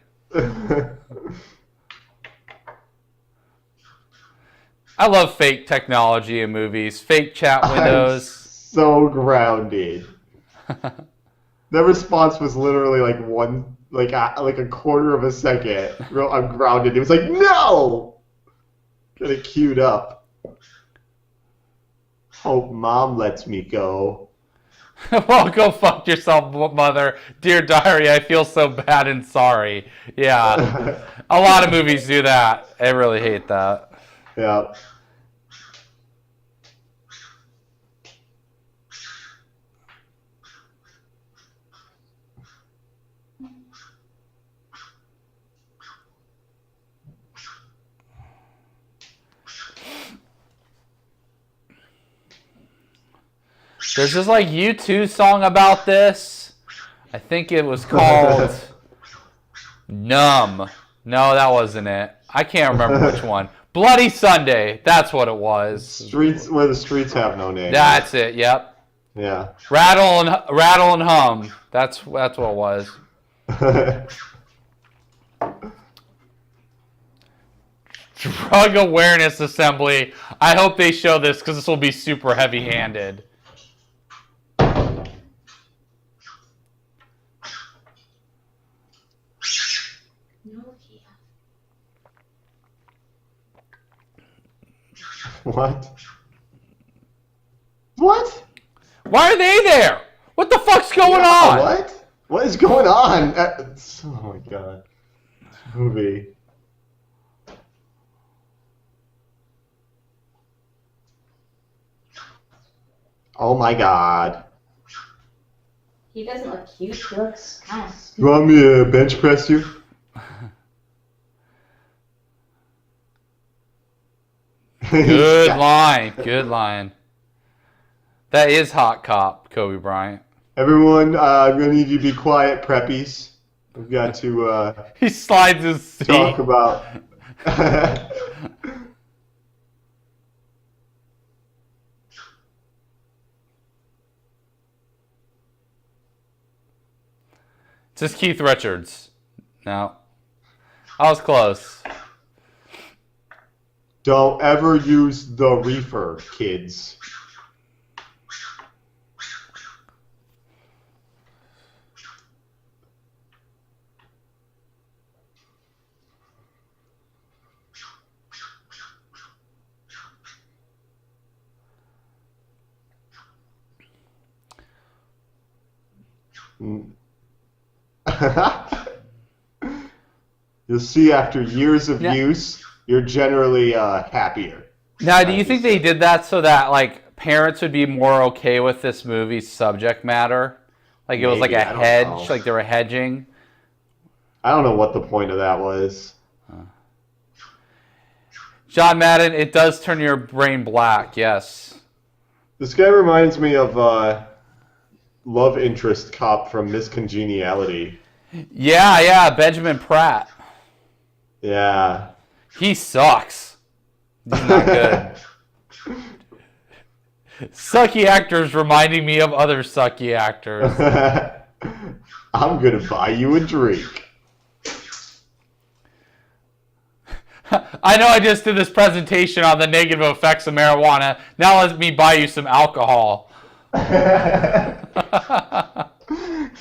I love fake technology in movies. Fake chat windows. So grounded. That response was literally like a quarter of a second. I'm grounded. It was like, no! Got it queued up. Hope mom lets me go. Well, go fuck yourself, mother. Dear diary, I feel so bad and sorry. Yeah. A lot of movies do that. I really hate that. Yeah. There's this like U2 song about this. I think it was called Numb. No, that wasn't it. I can't remember which one. Bloody Sunday. That's what it was. Streets where the streets have no name. That's it. Yep. Yeah. Rattle and hum. That's what it was. Drug Awareness Assembly. I hope they show this because this will be super heavy-handed. What? What? Why are they there? What the fuck's going on? What? What is going on? Oh my god. This movie. Oh my god. He doesn't look cute. He looks kind of You stupid. want me to bench press you? Good line. Good line. That is hot cop, Kobe Bryant. Everyone, I'm gonna need you to be quiet, preppies. We've got to He slides his seat. talk about. Just Keith Richards. No. I was close. Don't ever use the reefer, kids. You'll see after years of Yeah. use, you're generally happier. Now, do you think they did that so that like parents would be more okay with this movie's subject matter? Like it was like Maybe, a I don't hedge, know. like they were hedging. I don't know what the point of that was. John Madden, it does turn your brain black. Yes. This guy reminds me of love interest cop from Miss Congeniality. Yeah, Benjamin Pratt. Yeah. He sucks. He's not good. Sucky actors reminding me of other sucky actors. I'm gonna buy you a drink. I know I just did this presentation on the negative effects of marijuana. Now let me buy you some alcohol.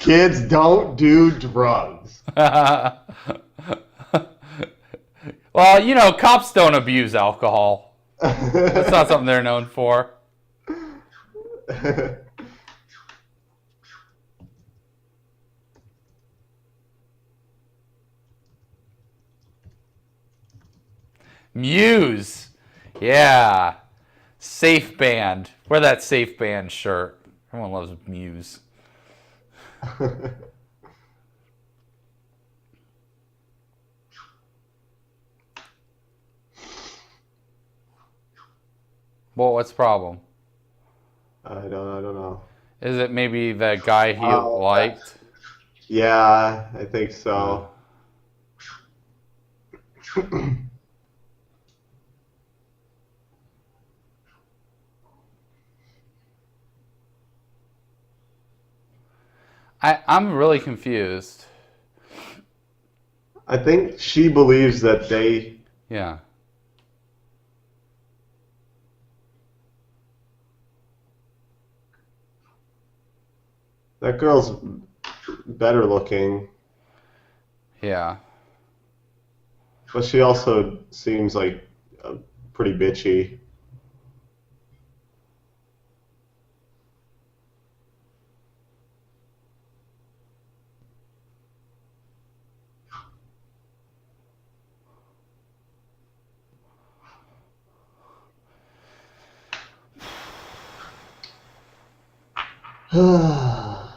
Kids don't do drugs. Well, you know, cops don't abuse alcohol. That's not something they're known for. Muse. Yeah. Safe Band. Wear that Safe Band shirt. Everyone loves Muse. Well, what's the problem? I don't know. Is it maybe the guy he Oh, liked? Yeah, I think so. I'm really confused. I think she believes that they. Yeah. That girl's better looking, Yeah. but she also seems like pretty bitchy. That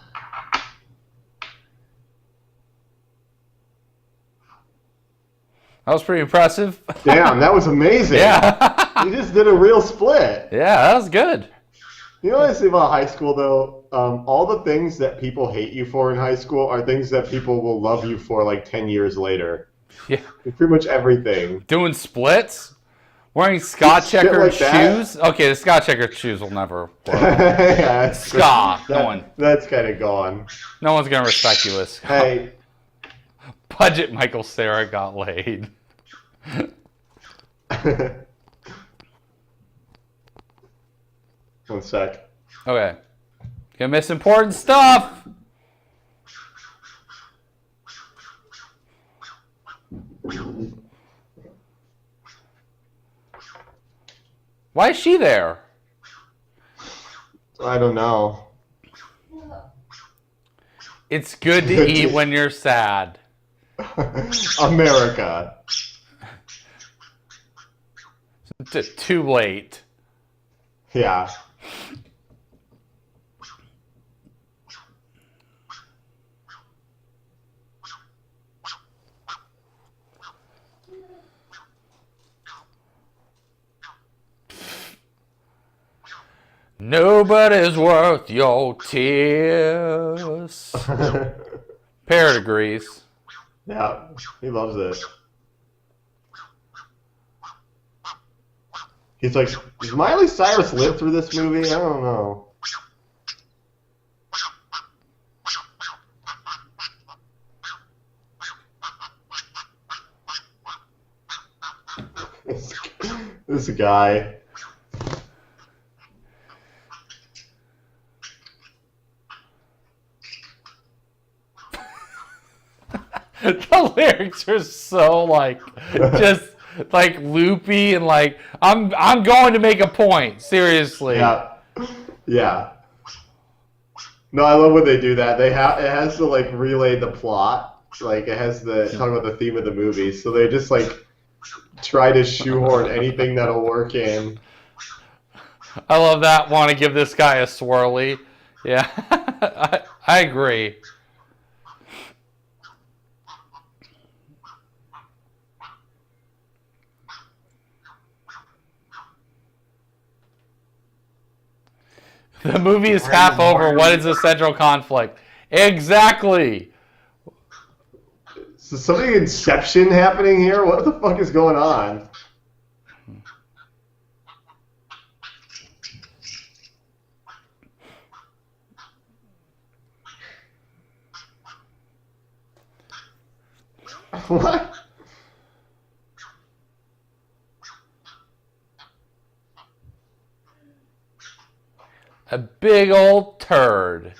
was pretty impressive. Damn, that was amazing. Yeah. You just did a real split. Yeah, that was good. You know what I say about high school, though? All the things that people hate you for in high school are things that people will love you for like 10 years later. Yeah. Pretty much everything. Doing splits? Wearing Scott Shit checkered like that. shoes? Okay, the Scott checkered shoes will never work. Yeah, Scott. That's kind of gone. No one's going to respect you as Scott. Hey. Budget Michael Cera got laid. One sec. Okay. Gonna miss important stuff. Why is she there? I don't know. It's good to eat when you're sad. America. Too late. Yeah. Nobody's worth your tears. Parrot agrees. Yeah, he loves it. He's like, does Miley Cyrus live through this movie? I don't know. This guy. The lyrics are so like just like loopy and like I'm going to make a point. Seriously. Yeah. Yeah. No, I love when they do that. It has to like relay the plot. Like it has to talk about the theme of the movie. So they just like try to shoehorn anything that'll work in. I love that. Want to give this guy a swirly. Yeah. I agree. The movie is half over. What is the central conflict? Exactly. So something Inception happening here? What the fuck is going on? What? A big old turd.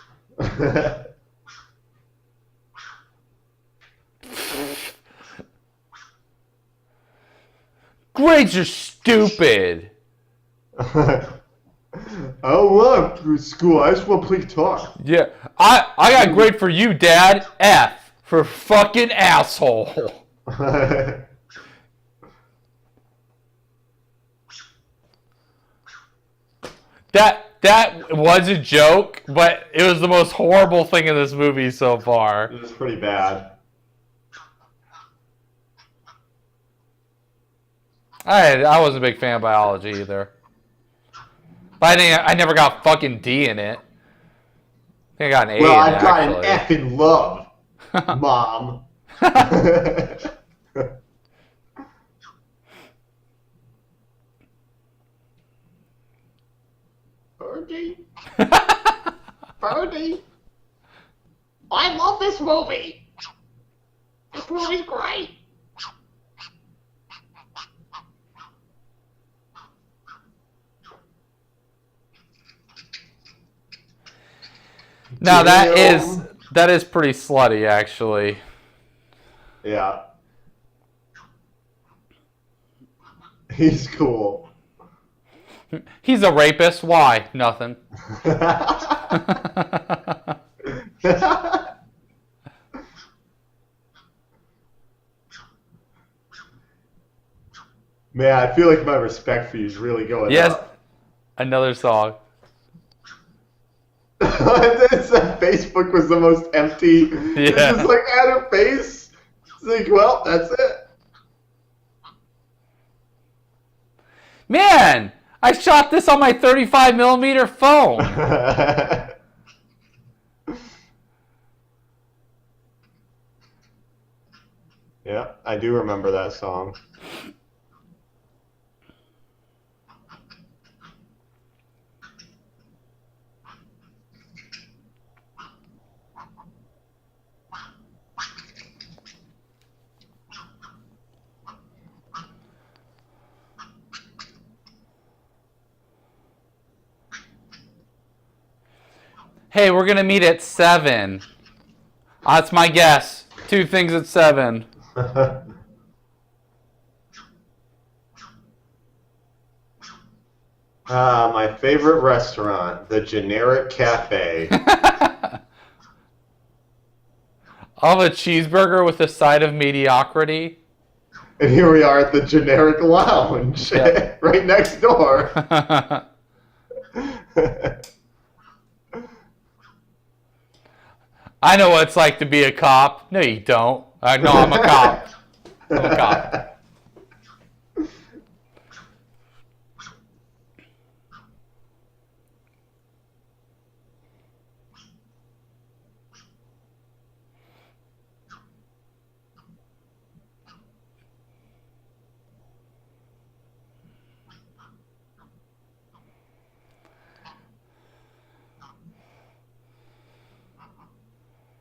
Grades are stupid. I don't want school. I just want to play guitar. Yeah, I got a grade for you, Dad. F for fucking asshole. That was a joke, but it was the most horrible thing in this movie so far. It was pretty bad. I wasn't a big fan of biology either. But I never got fucking D in it. I think I got an A Well, in it, I've got actually. an F in love, Mom. Birdie? Birdie? I love this movie. This movie's great. Now that Damn. is pretty slutty, actually. Yeah. He's cool. He's a rapist. Why? Nothing. Man, I feel like my respect for you is really going Yes. up. Another song. It's that Facebook was the most empty. It's just like at her face. It's like, well, that's it. Man, I shot this on my 35mm phone. Yeah, I do remember that song. Hey, we're going to meet at 7. That's my guess. 2 things at 7. My favorite restaurant, the Generic Cafe. I'll have a cheeseburger with a side of mediocrity. And here we are at the Generic Lounge, Yep. right next door. I know what it's like to be a cop. No, you don't. No, I'm a cop. I'm a cop.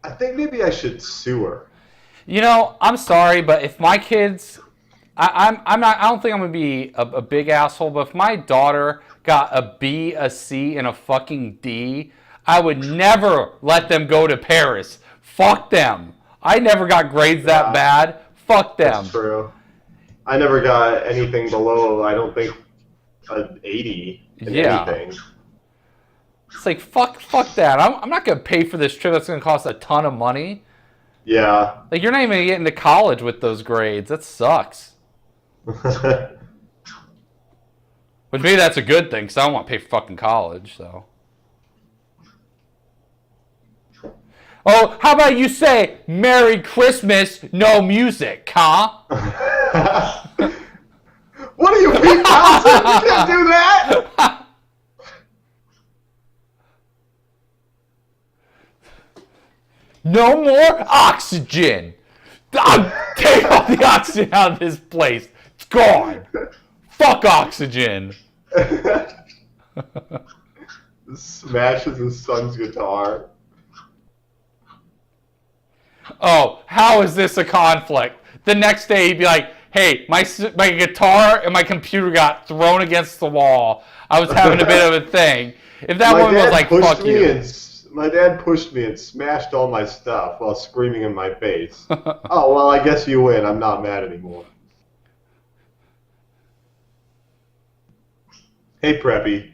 I think maybe I should sue her. You know, I'm sorry, but if my kids, I'm not. I don't think I'm gonna be a big asshole. But if my daughter got a B, a C, and a fucking D, I would never let them go to Paris. Fuck them. I never got grades that bad. Fuck them. That's true. I never got anything below, I don't think, an 80 in anything. It's like, fuck that. I'm not going to pay for this trip that's going to cost a ton of money. Yeah. Like, you're not even going to get into college with those grades. That sucks. Which maybe that's a good thing, because I don't want to pay for fucking college, so. Oh, how about you say, Merry Christmas, no music, huh? What are you, Pete Townsend? You can't do that! No more oxygen. Take all the oxygen out of this place. It's gone. Fuck oxygen. Smashes his son's guitar. Oh, how is this a conflict? The next day he'd be like, hey, my guitar and my computer got thrown against the wall. I was having a bit of a thing. If that woman was like, fuck you. My dad pushed me and smashed all my stuff while screaming in my face. Oh, well, I guess you win. I'm not mad anymore. Hey, Preppy.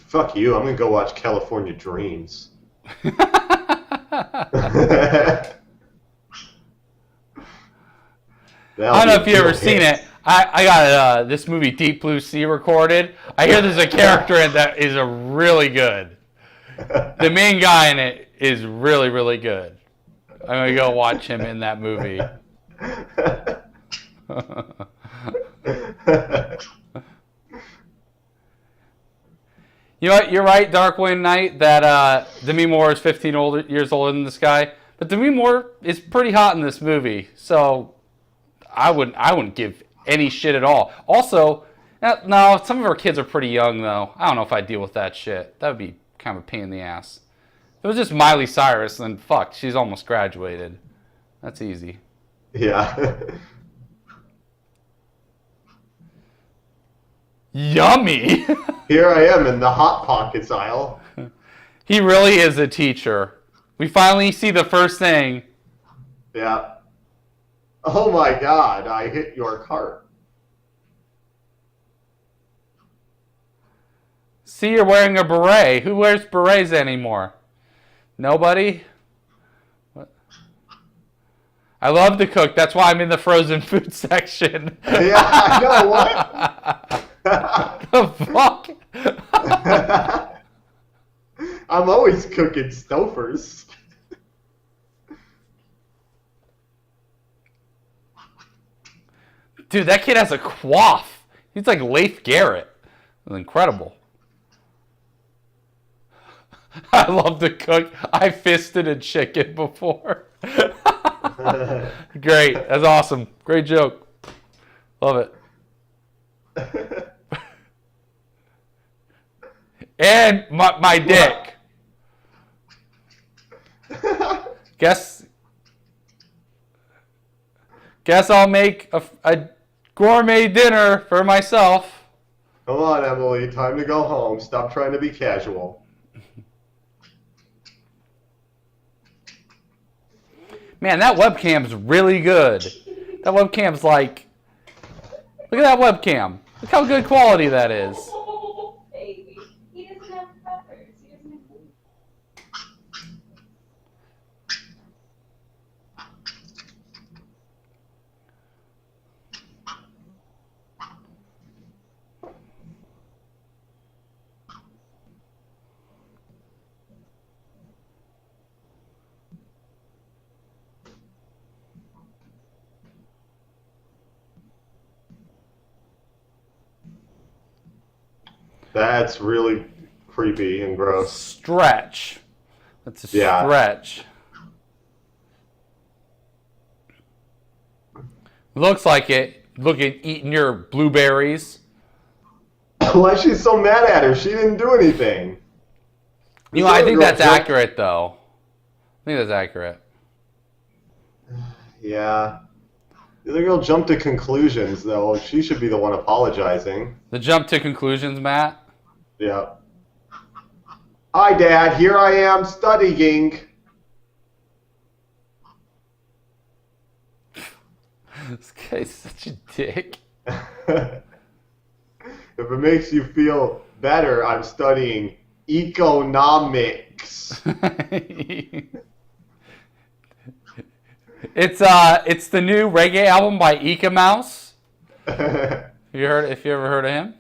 Fuck you, I'm gonna go watch California Dreams. I don't know if you've ever seen it. I got this movie Deep Blue Sea recorded. I hear there's a character in that is a really good. The main guy in it is really, really good. I'm gonna go watch him in that movie. You know what? You're right, Darkwing Knight, that Demi Moore is 15 years older than this guy. But Demi Moore is pretty hot in this movie, so I wouldn't give any shit at all. Also, no, some of her kids are pretty young, though. I don't know if I'd deal with that shit. That would be kind of a pain in the ass. If it was just Miley Cyrus, then fuck, she's almost graduated. That's easy. Yeah. Yummy! Here I am in the Hot Pockets aisle. He really is a teacher. We finally see the first thing Yeah. Oh my God! I hit your cart. See, you're wearing a beret. Who wears berets anymore? Nobody? What? I love to cook. That's why I'm in the frozen food section. Yeah, I know what. The fuck? I'm always cooking Stouffer's. Dude, that kid has a quaff. He's like Leif Garrett. It's incredible. I love to cook. I fisted a chicken before. Great. That's awesome. Great joke. Love it. And my dick. Guess I'll make a gourmet dinner for myself. Come on, Emily. Time to go home. Stop trying to be casual. Man, that webcam's really good. That webcam's like... Look at that webcam. Look how good quality that is. Baby. He doesn't have peppers. He doesn't have food. That's really creepy and gross. Stretch. That's a stretch. Looks like it. Look at eating your blueberries. Why is she so mad at her? She didn't do anything. You know, I think that's accurate, though. I think that's accurate. Yeah. The other girl jumped to conclusions, though. She should be the one apologizing. The jump to conclusions, Matt? Yeah. Hi, Dad. Here I am studying. This guy's such a dick. If it makes you feel better, I'm studying economics. It's the new reggae album by Ika Mouse. If you ever heard of him?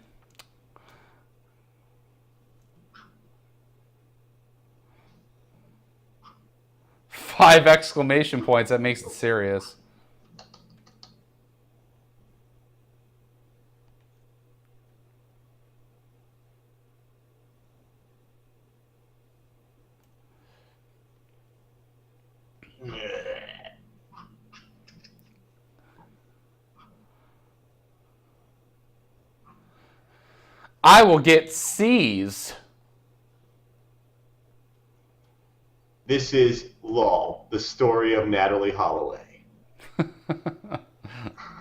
Five exclamation points. That makes it serious. I will get C's. This is Law, the story of Natalie Holloway.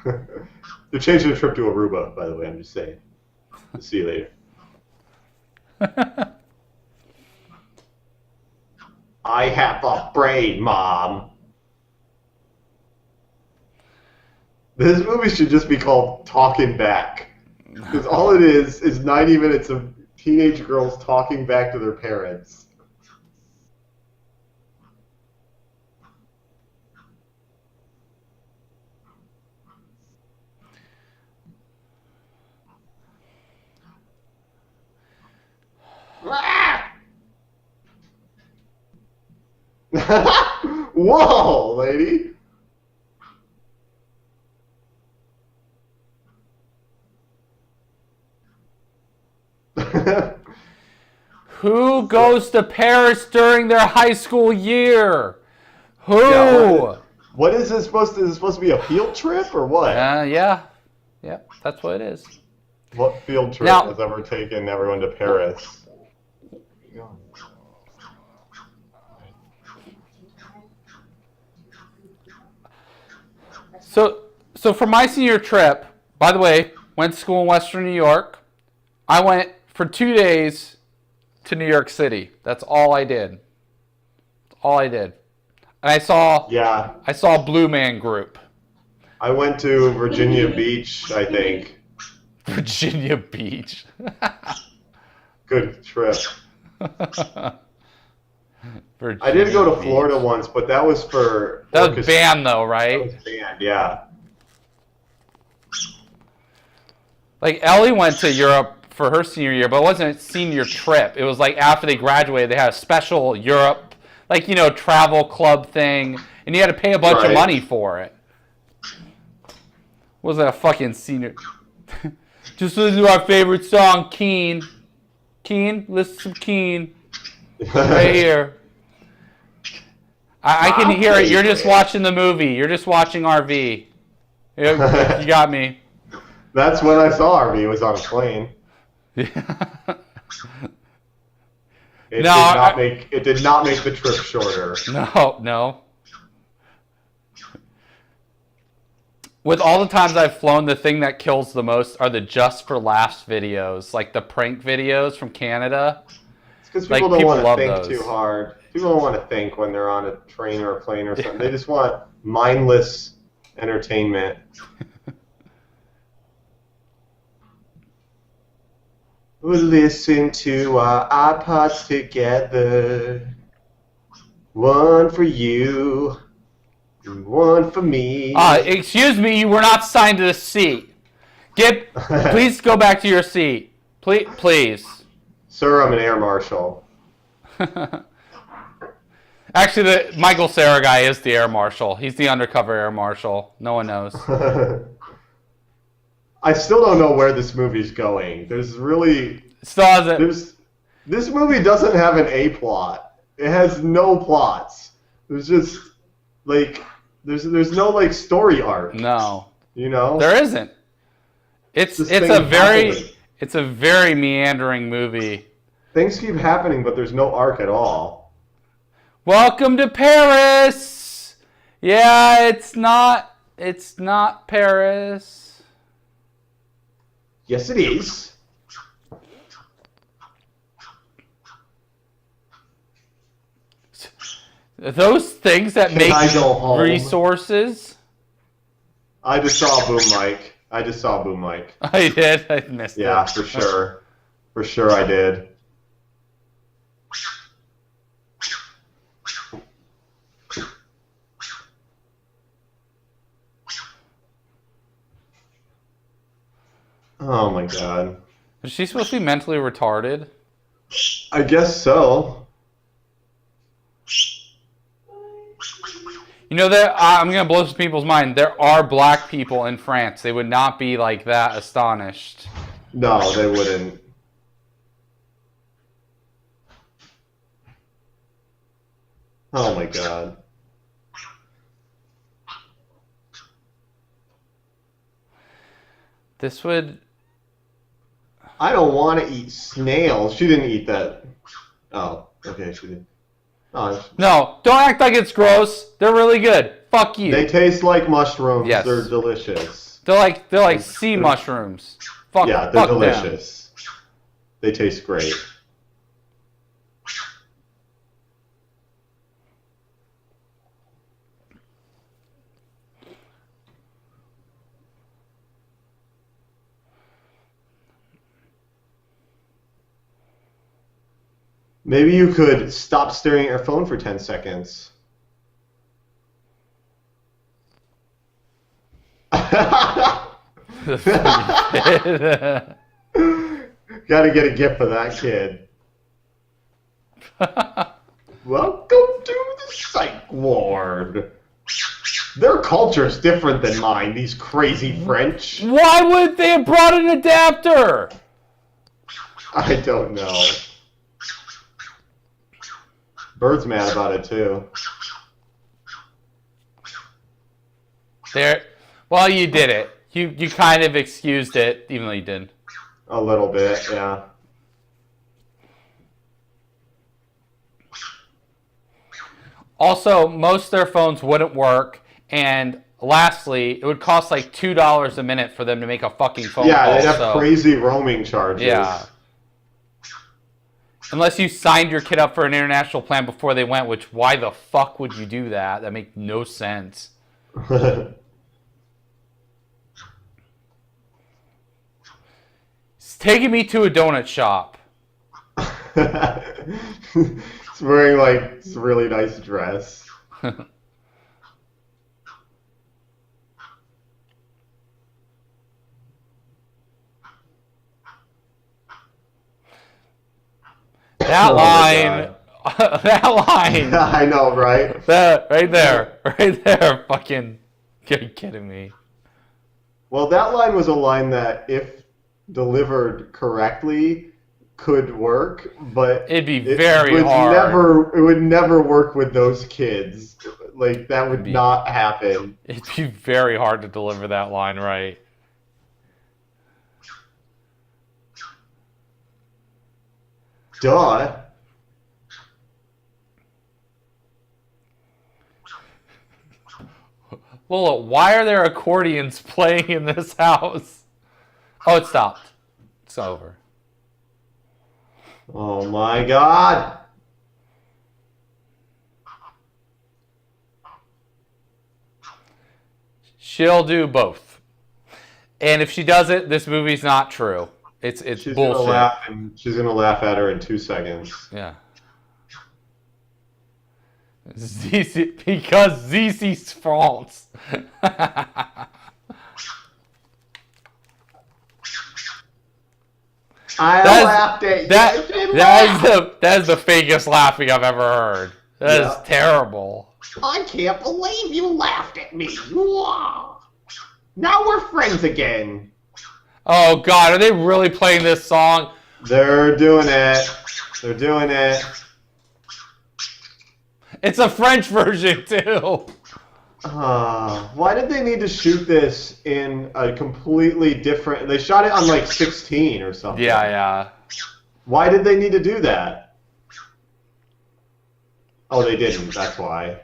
They're changing the trip to Aruba, by the way, I'm just saying. See you later. I have a brain, Mom. This movie should just be called Talking Back. Because all it is 90 minutes of teenage girls talking back to their parents. Whoa, lady. Who goes to Paris during their high school year? Who? Yeah, what is this supposed to? Is it supposed to be a field trip or what? Yeah. Yep, that's what it is. What field trip Now- has ever taken everyone to Paris? So for my senior trip, by the way, went to school in Western New York. I went for 2 days to New York City. That's all I did. That's all I did. And I saw Yeah. Blue Man Group. I went to Virginia Beach, I think. Virginia Beach. Good trip. Virginia I did go to Beach. Florida once, but that was for... That was band though, That right? was band, yeah. Like Ellie went to Europe for her senior year, but it wasn't a senior trip. It was like after they graduated, they had a special Europe, like, you know, travel club thing, and you had to pay a bunch of Right. money for it. Was it a fucking senior? Just listen to our favorite song, Keen. Keen, listen to Keen. Right here. I can hear it. You're just watching the movie. You're just watching RV. You got me. That's when I saw RV. It was on a plane. It did not make the trip shorter. No. With all the times I've flown, the thing that kills the most are the just for laughs videos, like the prank videos from Canada. It's because Like, people don't people want to love think those. too hard. People don't want to think when they're on a train or a plane or something. They just want mindless entertainment. We'll listen to our iPods together. One for you, and one for me. Excuse me, you were not signed to the seat. Please go back to your seat. Please. Sir, I'm an air marshal. Actually, the Michael Cera guy is the air marshal. He's the undercover air marshal. No one knows. I still don't know where this movie's going. There's really... Still hasn't. This movie doesn't have an A plot. It has no plots. There's just, like... There's no, like, story arc. No. You know? There isn't. It's Just a things very happening. it's a very meandering movie. Things keep happening, but there's no arc at all. Welcome to Paris. Yeah, it's not Paris. Yes, it is. Those things that Can make I go home? resources. I just saw Boom Mike. I did. I missed it. Yeah, for sure. For sure I did. Oh my god. Is she supposed to be mentally retarded? I guess so. You know that I'm gonna blow some people's mind. There are black people in France. They would not be like that astonished. No, they wouldn't. Oh my god. This would. I don't want to eat snails. She didn't eat that. Oh, okay, she did. Oh, No, don't act like it's gross. They're really good. Fuck you. they taste like mushrooms. Yes. They're delicious. They're like sea mushrooms. Fuck. Yeah, they're fuck them. delicious. They taste great. Maybe you could stop staring at your phone for 10 seconds. Gotta get a gift for that kid. Welcome to the psych ward. Their culture's different than mine, these crazy French. Why would they have brought an adapter? I don't know. Bird's mad about it too. There. Well, you did it. You kind of excused it, even though you didn't. A little bit, yeah. Also, most of their phones wouldn't work, and lastly, it would cost like $2 a minute for them to make a fucking phone Yeah, call. they'd have so, crazy roaming charges. yeah. Unless you signed your kid up for an international plan before they went, which why the fuck would you do that? That makes no sense. It's taking me to a donut shop. It's wearing like this really nice dress. That Oh my line, that line, I know, right? that right there, fucking, are you kidding me? Well, that line was a line that, if delivered correctly, could work, but It'd be it very would hard. it would never work with those kids. Like that would It'd be- not happen. It'd be very hard to deliver that line right. Duh. Lola, why are there accordions playing in this house? Oh, it stopped. It's over. Oh my God. She'll do both. And if she does it, this movie's not true. It's She's bullshit. gonna laugh, and she's gonna laugh at her in 2 seconds. Yeah. ZC, because ZC's France. I That's- laughed at you. That is the fakest laughing I've ever heard. That is Yeah. terrible. I can't believe you laughed at me. Wow. Now we're friends again. Oh God, are they really playing this song? They're doing it. They're doing it. It's a French version too. Why did they need to shoot this in a completely different... They shot it on like 16 or something. Yeah. Why did they need to do that? Oh, they didn't. That's why.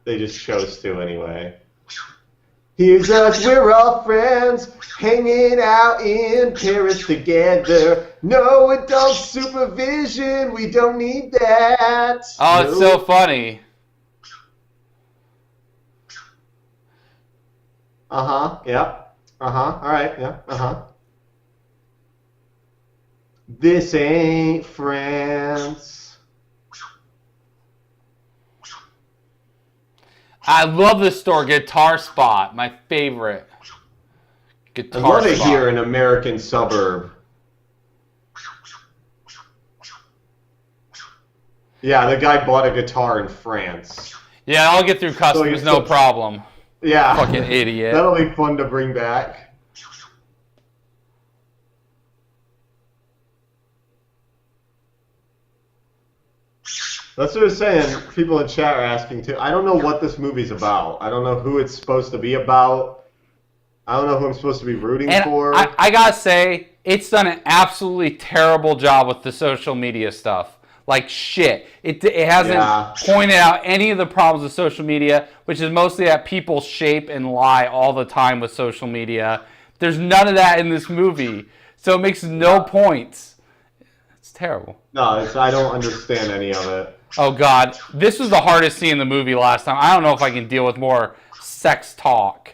They just chose to anyway. Here's us, we're all friends, hanging out in Paris together. No adult supervision, we don't need that. Oh, it's so funny. Uh-huh, yep. Uh-huh, alright, yeah, uh-huh. This ain't France. I love this store, Guitar Spot, my favorite. I Guitar love it Spot. here in American suburb. Yeah, the guy bought a guitar in France. Yeah, I'll get through customs, no problem. Yeah. Fucking idiot. That'll be fun to bring back. That's what I was saying. People in chat are asking too. I don't know what this movie's about. I don't know who it's supposed to be about. I don't know who I'm supposed to be rooting And for. I gotta say, it's done an absolutely terrible job with the social media stuff. Like shit. It hasn't pointed out any of the problems with social media, which is mostly that people shape and lie all the time with social media. There's none of that in this movie. So it makes no points. It's terrible. No, I don't understand any of it. Oh God, this was the hardest scene in the movie last time. I don't know if I can deal with more sex talk.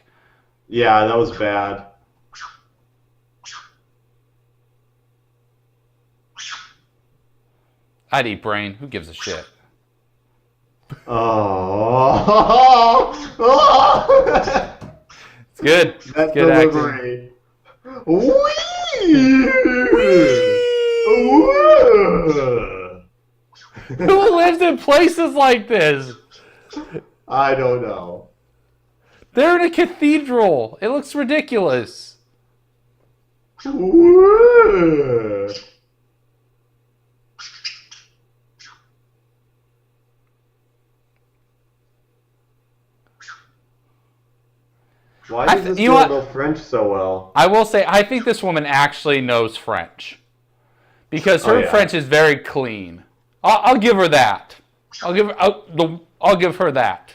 Yeah, that was bad. I'd eat brain. Who gives a shit? Oh. It's good. It's That good acting. delivery. Whee! Who lives in places like this? I don't know. They're in a cathedral. It looks ridiculous. Woo! Why does this you know girl what? know French so well? I will say, I think this woman actually knows French. Because her yeah. French is very clean. I'll give her that. I'll give her that.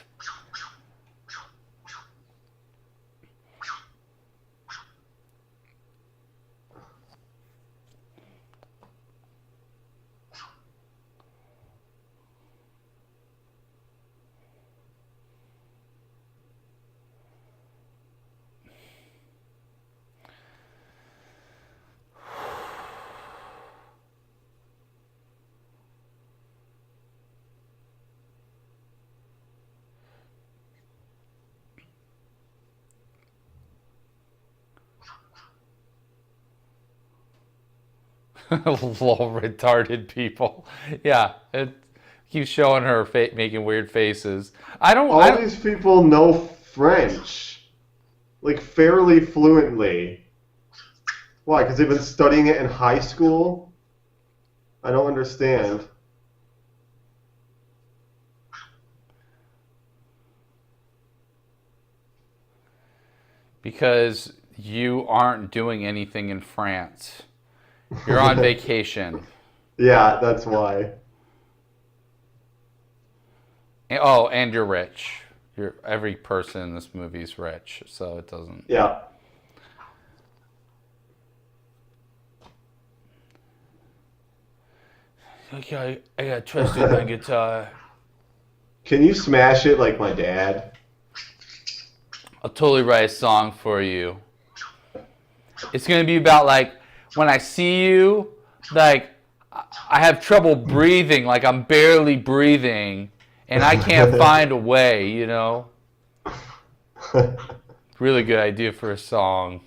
Lol, retarded people. Yeah, it keeps showing her making weird faces. All these people know French, like fairly fluently. Why? Because they've been studying it in high school? I don't understand. Because you aren't doing anything in France. You're on vacation. Yeah, that's why. And you're rich. Every person in this movie is rich, so it doesn't. Yeah. Okay, I got trusted my guitar. Can you smash it like my dad? I'll totally write a song for you. It's gonna be about like when I see you, like I have trouble breathing, like I'm barely breathing, and I can't find a way, you know? Really good idea for a song.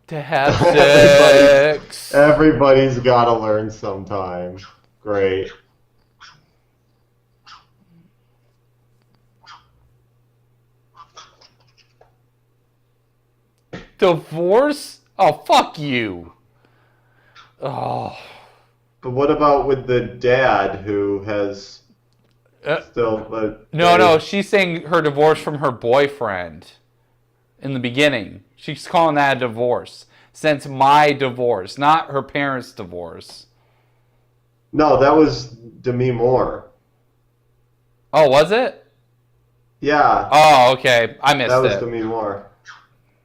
To have sex. Everybody's got to learn sometime. Great. Divorce? Oh, fuck you. Oh. But what about with the dad who has still... No, she's saying her divorce from her boyfriend in the beginning. She's calling that a divorce. Since my divorce, not her parents' divorce. No, that was Demi Moore. Oh, was it? Yeah. Oh, okay. I missed it. That was Demi Moore.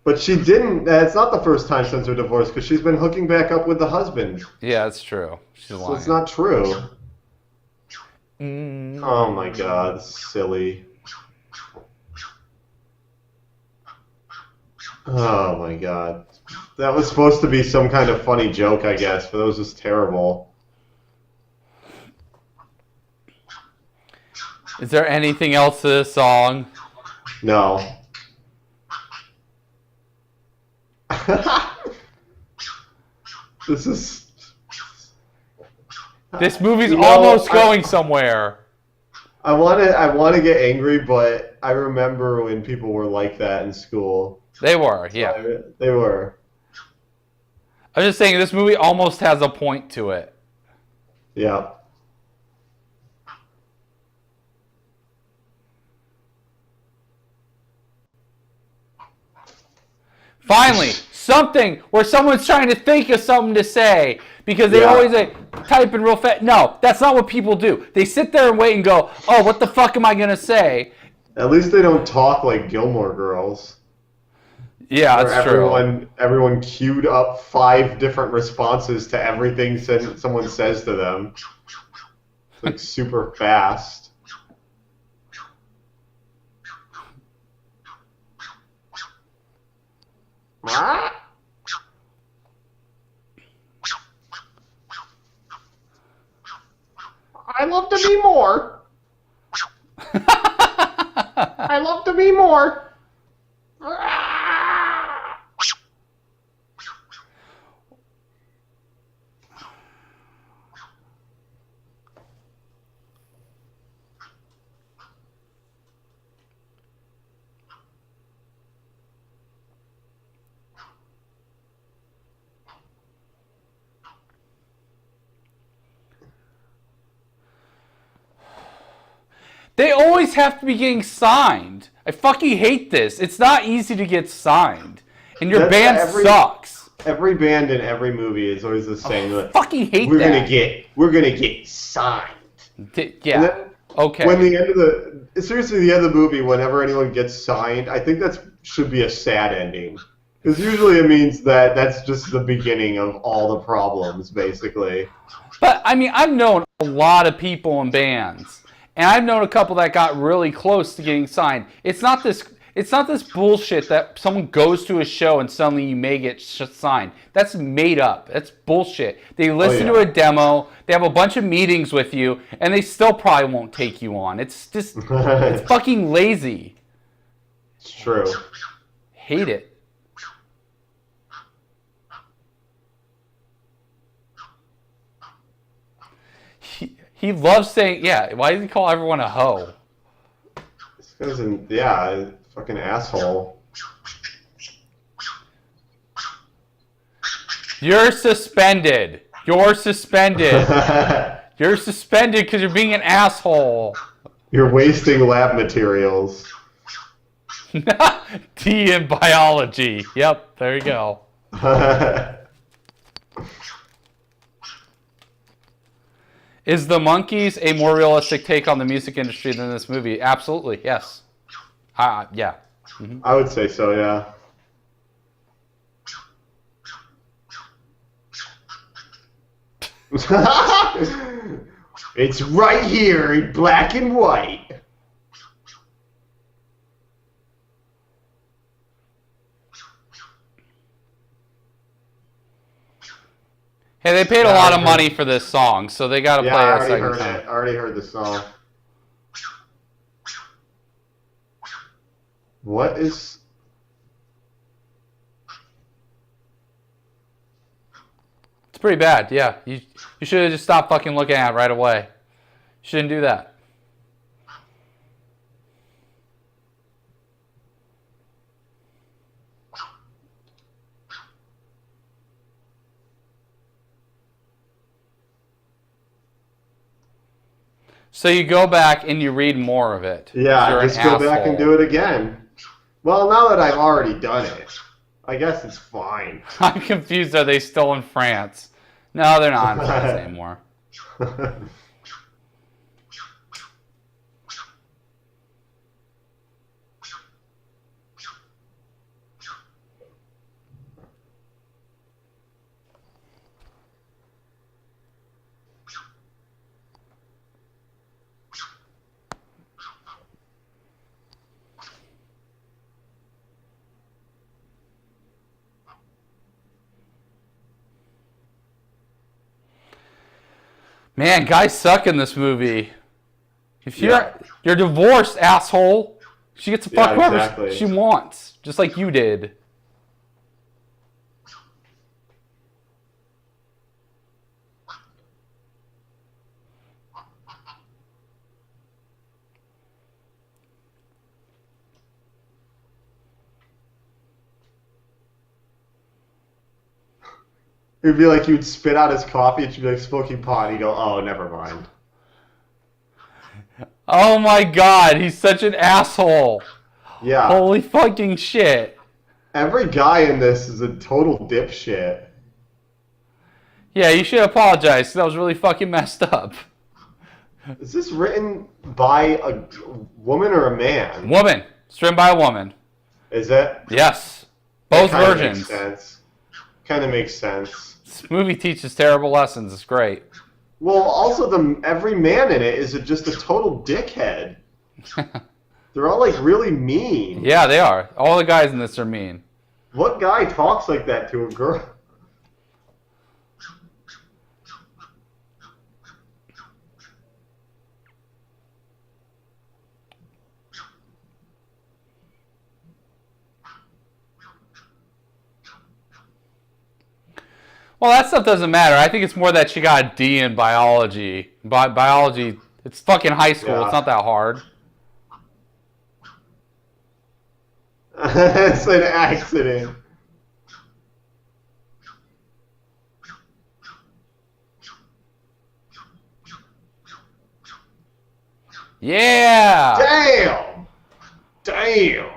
But she didn't... It's not the first time since her divorce, because she's been hooking back up with the husband. Yeah, that's true. She's lying. So it's not true. Mm. Oh my god, silly. Oh my god. That was supposed to be some kind of funny joke, I guess, but that was just terrible. Is there anything else to this song? No. This movie's almost going somewhere. I want to get angry, but I remember when people were like that in school. They were, yeah. They were. I'm just saying this movie almost has a point to it. Yeah. Finally, something where someone's trying to think of something to say because they always type in real fast. No, that's not what people do. They sit there and wait and go, "Oh, what the fuck am I gonna say?" At least they don't talk like Gilmore Girls. Yeah, that's true. Everyone queued up 5 different responses to everything someone says to them. It's like super fast. I love Demi Moore. I love Demi Moore. They always have to be getting signed. I fucking hate this. It's not easy to get signed. And your band sucks. Every band in every movie is always the same. I fucking hate we're that. We're gonna get signed. Yeah. Okay. When the end of the end of the movie, whenever anyone gets signed, I think that should be a sad ending. Because usually it means that that's just the beginning of all the problems, basically. But, I mean, I've known a lot of people in bands. And I've known a couple that got really close to getting signed. It's not this bullshit that someone goes to a show and suddenly you may get signed. That's made up. That's bullshit. They listen to a demo, they have a bunch of meetings with you, and they still probably won't take you on. It's just, it's fucking lazy. It's true. hate it. He loves saying, yeah, why does he call everyone a hoe? This guy's yeah, fucking asshole. You're suspended. You're suspended. You're suspended because you're being an asshole. You're wasting lab materials. D in biology. Yep, there you go. Is The Monkees a more realistic take on the music industry than this movie? Absolutely, yes. Yeah. Mm-hmm. I would say so, yeah. It's right here in black and white. Hey, they paid a lot of money for this song, so they got to play it a second time. I already heard the song. What is... It's pretty bad, yeah. You should have just stopped fucking looking at it right away. You shouldn't do that. So you go back and you read more of it. Yeah, just go back and do it again. Well, now that I've already done it, I guess it's fine. I'm confused. Are they still in France? No, they're not in France anymore. Man, guys suck in this movie. If you're divorced, asshole. She gets to fuck whoever she wants, just like you did. It'd be like you'd spit out his coffee and she'd be like smoking pot and he'd go, oh, never mind. Oh my god, he's such an asshole. Yeah. Holy fucking shit. Every guy in this is a total dipshit. Yeah, you should apologize, 'cause that was really fucking messed up. Is this written by a woman or a man? Woman. It's written by a woman. Is it? Yes. Both versions. Makes sense. Kind of makes sense. This movie teaches terrible lessons. It's great. Well, also every man in it is just a total dickhead. They're all like really mean. Yeah, they are. All the guys in this are mean. What guy talks like that to a girl? Well, that stuff doesn't matter. I think it's more that she got a D in biology. Biology, it's fucking high school. Yeah. It's not that hard. It's an accident. Yeah! Damn! Damn!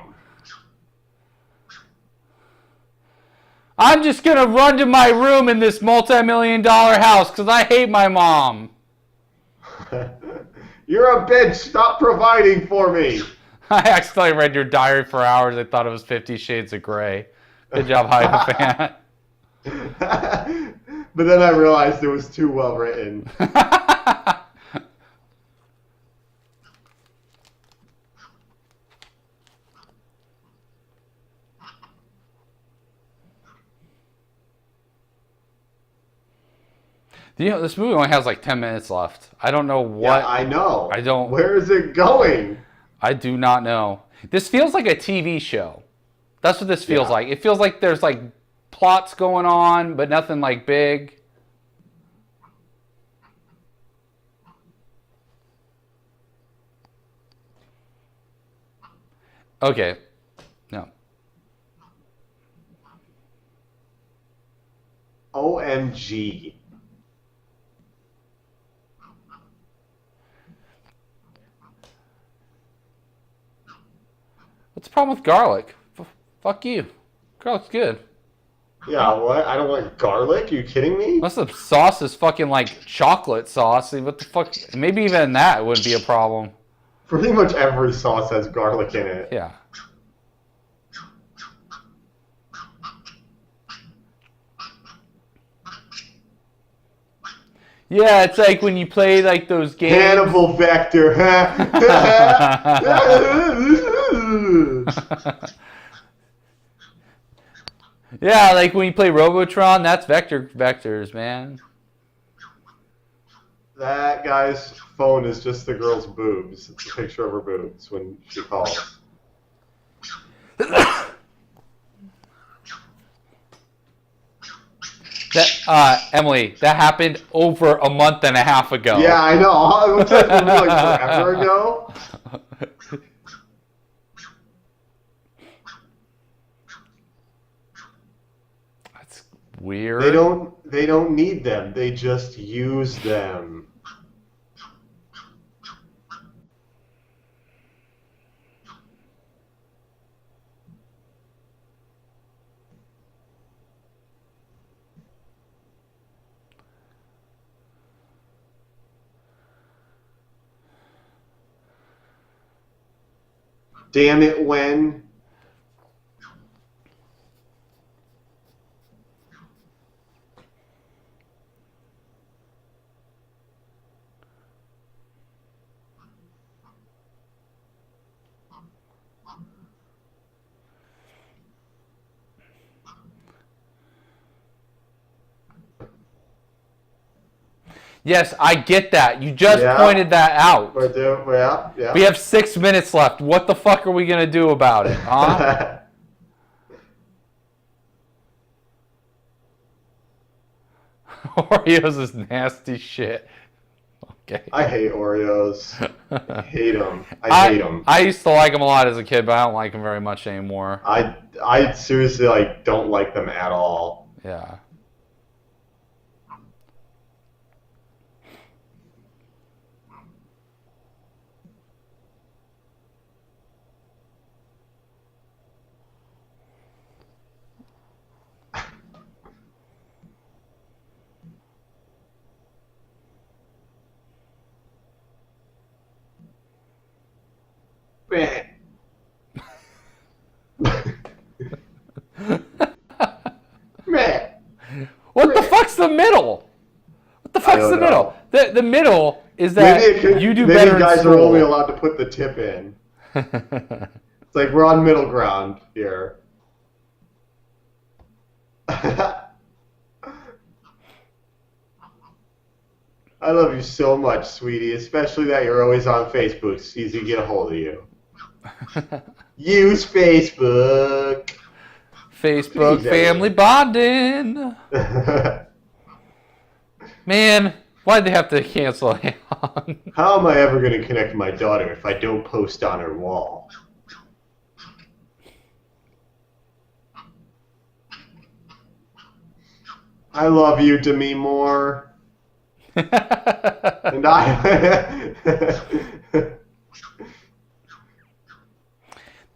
I'm just gonna run to my room in this multi-million-dollar house because I hate my mom. You're a bitch. Stop providing for me. I accidentally read your diary for hours. I thought it was 50 Shades of Grey. Good job, Hypophant. But then I realized it was too well written. You know, this movie only has like 10 minutes left. I don't know what. Yeah, I know. I don't. Where is it going? I do not know. This feels like a TV show. That's what this feels Yeah. like. It feels like there's like plots going on, but nothing like big. Okay. No. OMG. What's the problem with garlic? Fuck you. Garlic's good. Yeah, what? I don't want garlic? Are you kidding me? Unless the sauce is fucking like chocolate sauce. What the fuck? Maybe even that wouldn't be a problem. Pretty much every sauce has garlic in it. Yeah. Yeah, it's like when you play like those games. Hannibal Vector. Yeah, like when you play Robotron, that's vectors, man. That guy's phone is just the girl's boobs. It's a picture of her boobs when she calls. That Emily, that happened over a month and a half ago. Yeah, I know. It was like forever ago. That's weird. They don't need them. They just use them. Damn it, when? Yes, I get that. You just Yeah. pointed that out. Yeah. We have 6 minutes left. What the fuck are we gonna do about it, huh? Oreos is nasty shit. Okay. I hate Oreos. I hate them. I hate them. I used to like them a lot as a kid, but I don't like them very much anymore. I seriously like don't like them at all. Yeah. Meh. Meh. What the fuck's the middle? What the fuck's don't the middle? know. The middle is that you do maybe better guys in are school. only allowed to put the tip in. It's like we're on middle ground here. I love you so much, sweetie, especially that you're always on Facebook. It's easy to get a hold of you. Use Facebook. Facebook Jeez, family bonding. Man, why'd they have to cancel it? How am I ever going to connect my daughter if I don't post on her wall? I love you, Demi Moore. And I...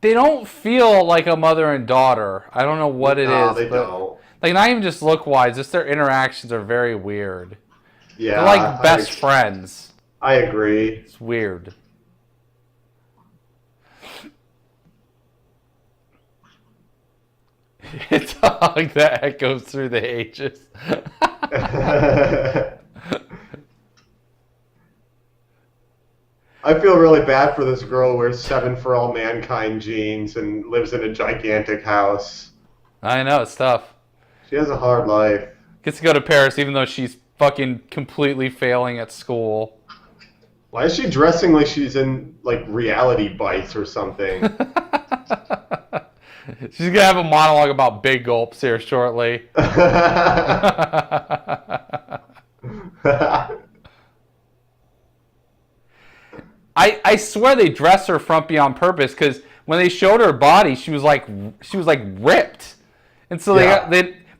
They don't feel like a mother and daughter. I don't know what it No, is. they but, don't. Like, not even just look-wise, just their interactions are very weird. Yeah, They're like best friends. I agree. It's weird. It's a hug that echoes through the ages. I feel really bad for this girl who wears 7 for All Mankind jeans and lives in a gigantic house. I know, it's tough. She has a hard life. Gets to go to Paris even though she's fucking completely failing at school. Why is she dressing like she's in like Reality Bites or something? She's gonna have a monologue about big gulps here shortly. I swear they dressed her frumpy on purpose because when they showed her body, she was like ripped, and so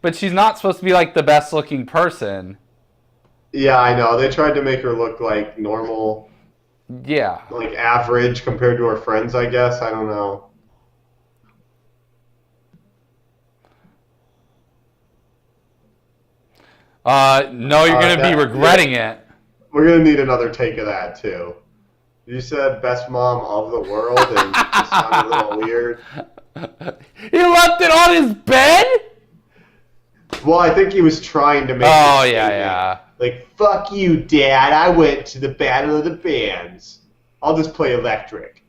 but she's not supposed to be like the best looking person. Yeah, I know. They tried to make her look like normal, Yeah. like average compared to her friends, I guess. I don't know. No, you're gonna be regretting it. We're gonna need another take of that too. You said best mom of the world, and it sounded a little weird. He left it on his bed? Well, I think he was trying to make. Oh yeah. Like, fuck you, Dad. I went to the Battle of the Bands. I'll just play electric.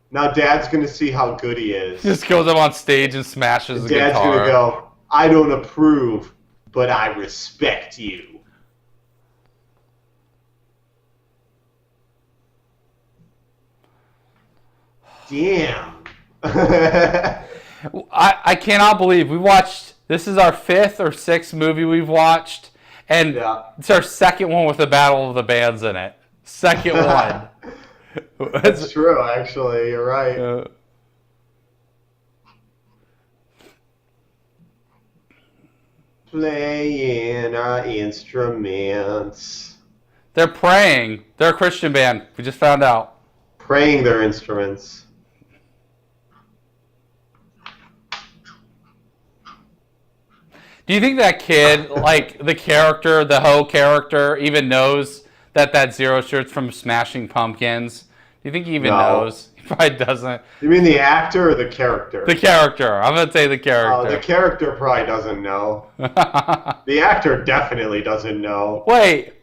Now Dad's gonna see how good he is. Just goes up on stage and smashes the Dad's guitar. gonna go, I don't approve, but I respect you. Damn. I cannot believe we watched. This is our 5th or 6th movie we've watched, and it's our second one with the Battle of the Bands in it. Second one. That's true, actually. You're right. Playing our instruments. They're praying. They're a Christian band. We just found out. Praying their instruments. Do you think that kid, like the character, the Ho character, even knows that Zero shirt's from Smashing Pumpkins? Do you think he even knows? He probably doesn't. You mean the actor or the character? The character. I'm going to say the character. Oh, the character probably doesn't know. The actor definitely doesn't know. Wait.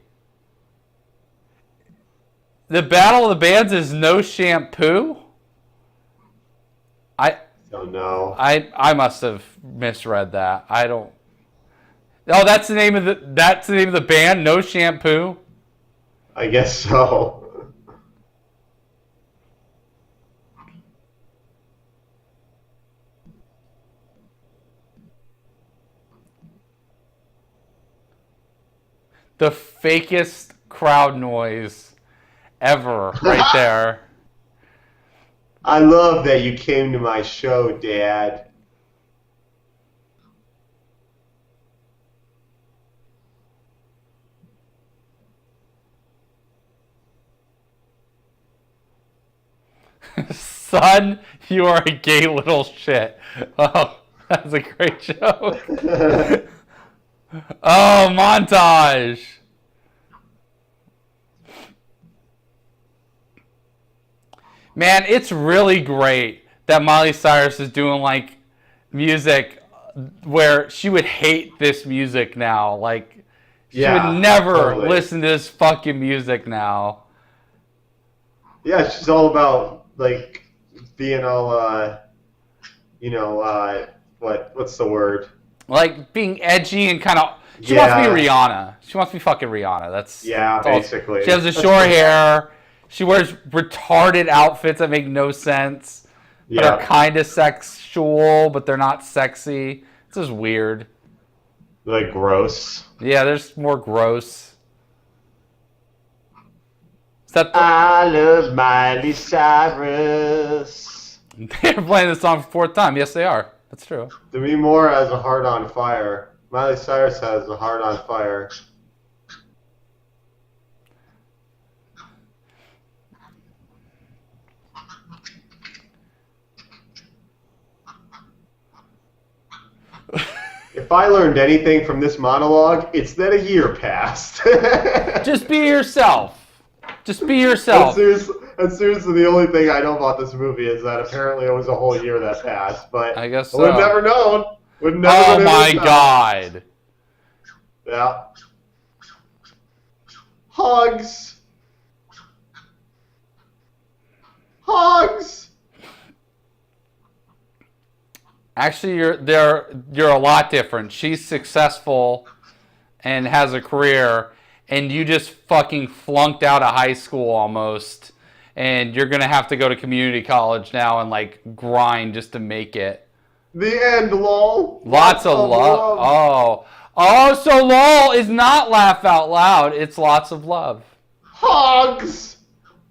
The Battle of the Bands is No Shampoo? I don't know. I must have misread that. I don't. Oh, that's the name of the band, No Shampoo? I guess so. The fakest crowd noise ever, right there. I love that you came to my show, Dad. Son, you are a gay little shit. Oh, that's a great joke. Oh, montage. Man, it's really great that Miley Cyrus is doing like music where she would hate this music now. Like, she would never listen to this fucking music now. Yeah, she's all about like being all what's the word? Like being edgy and kind of. She wants to be Rihanna. She wants to be fucking Rihanna. That's basically. She has the short hair. She wears retarded outfits that make no sense, but are kind of sexual, but they're not sexy. It's just weird. Like gross. Yeah, there's more gross. I love Miley Cyrus. They're playing this song for 4th time. Yes, they are. That's true. Demi Moore has a heart on fire. Miley Cyrus has a heart on fire. If I learned anything from this monologue, it's that a year passed. Just be yourself. Just be yourself. And seriously, the only thing I know about this movie is that apparently it was a whole year that passed. But I guess so. Would have never known. Oh my God. Yeah. Hugs. Hugs. Actually, you're a lot different. She's successful and has a career, and you just fucking flunked out of high school almost, and you're gonna have to go to community college now and like grind just to make it. The end, lol. Lots of love. Oh, so lol is not laugh out loud. It's lots of love. Hogs.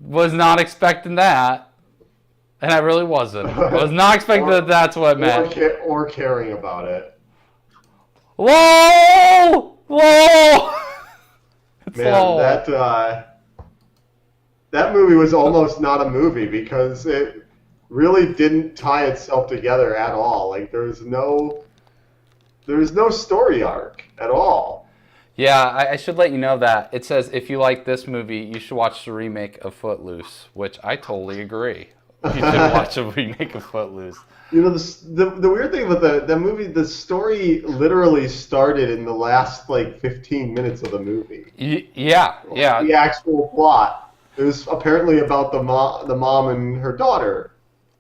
Was not expecting that, and I really wasn't. I was not expecting that that's what it meant. Or caring about it. Whoa! Whoa! It's Man, lol. that movie was almost not a movie because it really didn't tie itself together at all. Like there was no story arc at all. Yeah, I should let you know that. It says if you like this movie, you should watch the remake of Footloose, which I totally agree. You should watch a remake of Footloose. You know, the weird thing about the movie, the story literally started in the last, like, 15 minutes of the movie. Yeah. The actual plot. It was apparently about the mom and her daughter.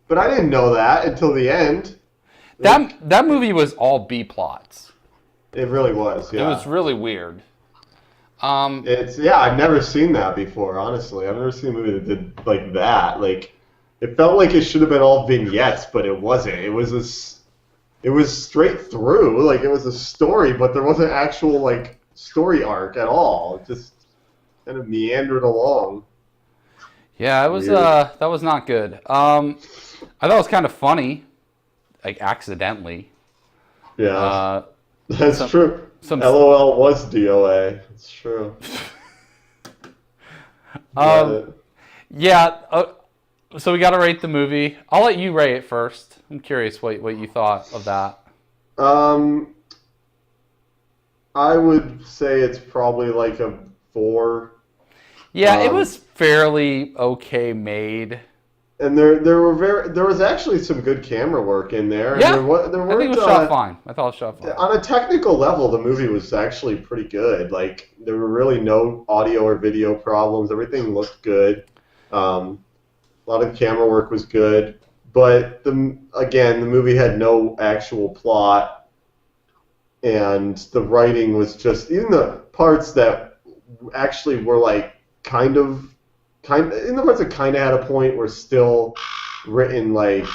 But I didn't know that until the end. That movie was all B plots. It really was, yeah. It was really weird. I've never seen that before, honestly. I've never seen a movie that did like that. Like, it felt like it should have been all vignettes, but it wasn't. It was straight through. Like, it was a story, but there wasn't actual, like, story arc at all. It just kind of meandered along. Yeah, it was that was not good. I thought it was kind of funny, like accidentally. Yeah, that's true. LOL was DOA. It's true. Yeah. So we got to rate the movie. I'll let you rate it first. I'm curious what you thought of that. I would say it's probably like a 4. Yeah, it was fairly okay made. And there was actually some good camera work in there. Yeah, and I think it was shot fine. I thought it was shot fine. On a technical level, the movie was actually pretty good. Like, there were really no audio or video problems. Everything looked good. A lot of camera work was good. But, the movie had no actual plot. And the writing was just, even the parts that actually were like, in the parts that kind of had a point were still written like,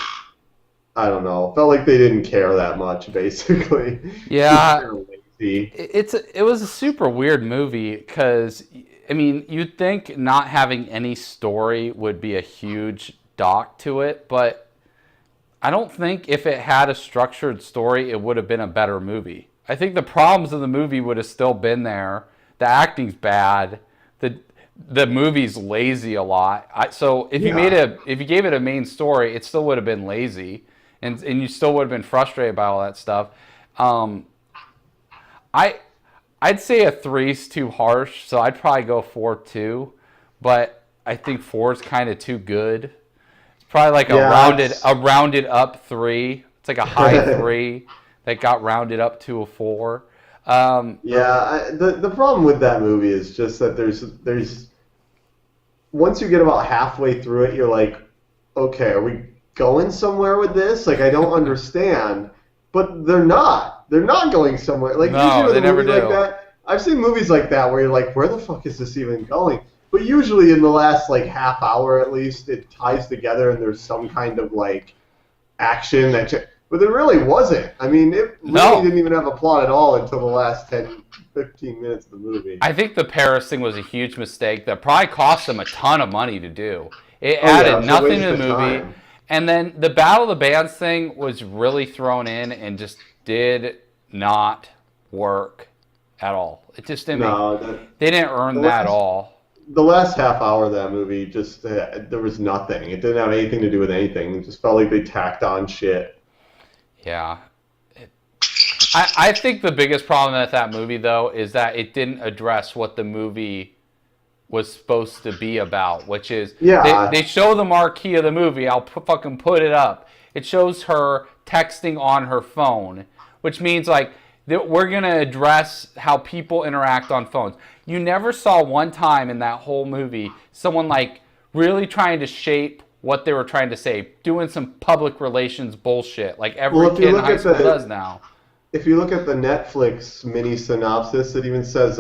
I don't know, felt like they didn't care that much, basically. Yeah, lazy. It was a super weird movie because, I mean, you'd think not having any story would be a huge dock to it, but I don't think if it had a structured story, it would have been a better movie. I think the problems of the movie would have still been there. The acting's bad. The movie's lazy a lot. So if you gave it a main story, it still would have been lazy, and you still would have been frustrated by all that stuff. I'd say a 3's too harsh, so I'd probably go 4 too. But I think 4 is kind of too good. It's probably like a rounded up 3. It's like a high 3 that got rounded up to a 4. The problem with that movie is just that there's once you get about halfway through it, you're like, okay, are we going somewhere with this? Like, I don't understand. But they're not. They're not going somewhere. Like, no, they never do. Like that, I've seen movies like that where you're like, where the fuck is this even going? But usually in the last, like, half hour at least, it ties together and there's some kind of, like, action but there really wasn't. I mean, it really didn't even have a plot at all until the last 10, 15 minutes of the movie. I think the Paris thing was a huge mistake that probably cost them a ton of money to do. It added nothing to the movie. Time. And then the Battle of the Bands thing was really thrown in and just did not work at all. It just didn't they didn't earn that at all. The last half hour of that movie, just there was nothing. It didn't have anything to do with anything. It just felt like they tacked on shit. Yeah. I think the biggest problem with that movie, though, is that it didn't address what the movie was supposed to be about, which is they show the marquee of the movie. I'll fucking put it up. It shows her texting on her phone, which means like we're going to address how people interact on phones. You never saw one time in that whole movie someone like really trying to shape what they were trying to say, doing some public relations bullshit like every kid in high school does now. If you look at the Netflix mini synopsis, it even says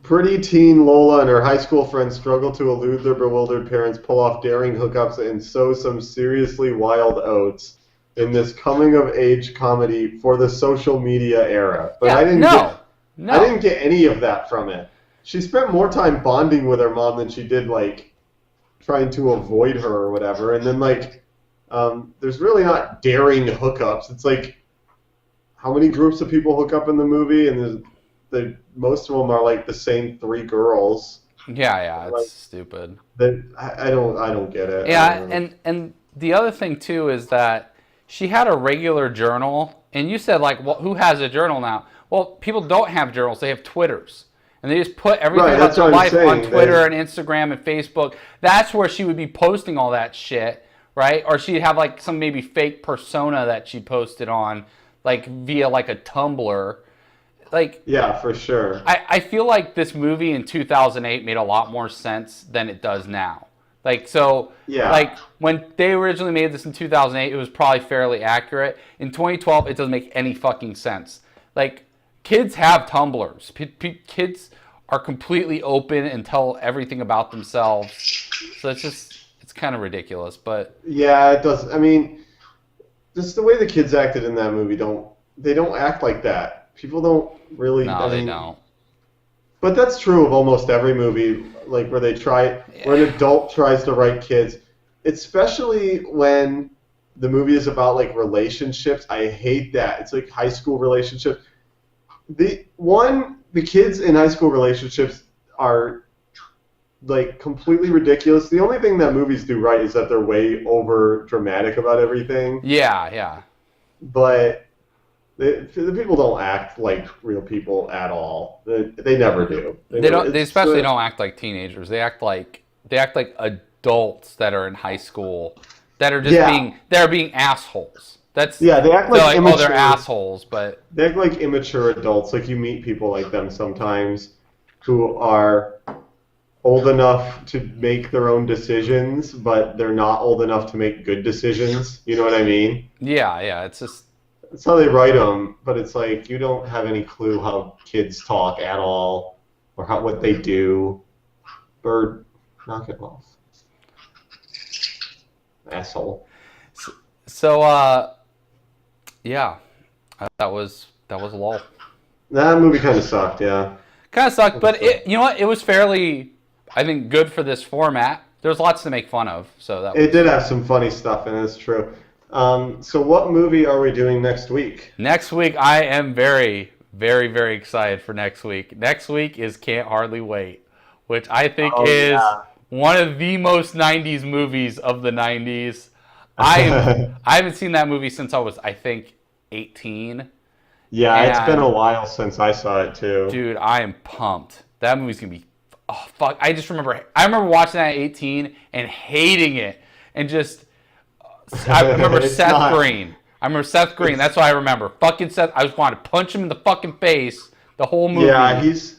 Pretty teen Lola and her high school friends struggle to elude their bewildered parents, pull off daring hookups, and sow some seriously wild oats in this coming-of-age comedy for the social media era. But I didn't get any of that from it. She spent more time bonding with her mom than she did, like, trying to avoid her or whatever. And then, like, there's really not daring hookups. It's like, how many groups of people hook up in the movie? And most of them are like the same 3 girls. Yeah, it's like, stupid. I don't get it. Yeah, and the other thing too is that she had a regular journal, and you said like, well, who has a journal now? Well, people don't have journals; they have Twitters, and they just put everything about their life on Twitter and Instagram and Facebook. That's where she would be posting all that shit, right? Or she'd have like some maybe fake persona that she posted on, like via like a Tumblr. Like, yeah, for sure. I feel like this movie in 2008 made a lot more sense than it does now. Like, so, yeah. Like, when they originally made this in 2008, it was probably fairly accurate. In 2012, it doesn't make any fucking sense. Like, kids have Tumblrs. Kids are completely open and tell everything about themselves. So it's kind of ridiculous, but... Yeah, it does. I mean, just the way the kids acted in that movie, they don't act like that. People don't really... No, they don't. But that's true of almost every movie, like where where an adult tries to write kids, especially when the movie is about like relationships. I hate that. It's like high school relationships. The kids in high school relationships are like completely ridiculous. The only thing that movies do right is that they're way over dramatic about everything. Yeah. But the people don't act like real people at all. They never do. They especially don't act like teenagers. They act like adults that are in high school that are just being assholes. They act like immature. They're assholes, but they act like immature adults. Like you meet people like them sometimes who are old enough to make their own decisions, but they're not old enough to make good decisions. You know what I mean? Yeah. It's just... That's how they write them, but it's like you don't have any clue how kids talk at all, or what they do. Bird, knock it off, asshole. So, yeah, that was lull. That movie kind of sucked, yeah. Kind of sucked, but you know what? It was fairly, I think, good for this format. There's lots to make fun of, so it did have some funny stuff, and it's true. So what movie are we doing next week? Next week, I am very, very, very excited for next week. Next week is Can't Hardly Wait, which I think is one of the most 90s movies of the 90s. I haven't seen that movie since I was, I think, 18. Yeah, and it's been a while since I saw it, too. Dude, I am pumped. That movie's going to be... Oh, fuck. I remember watching that at 18 and hating it and just... I remember Seth Green. That's what I remember. Fucking Seth. I just wanted to punch him in the fucking face the whole movie. Yeah, he's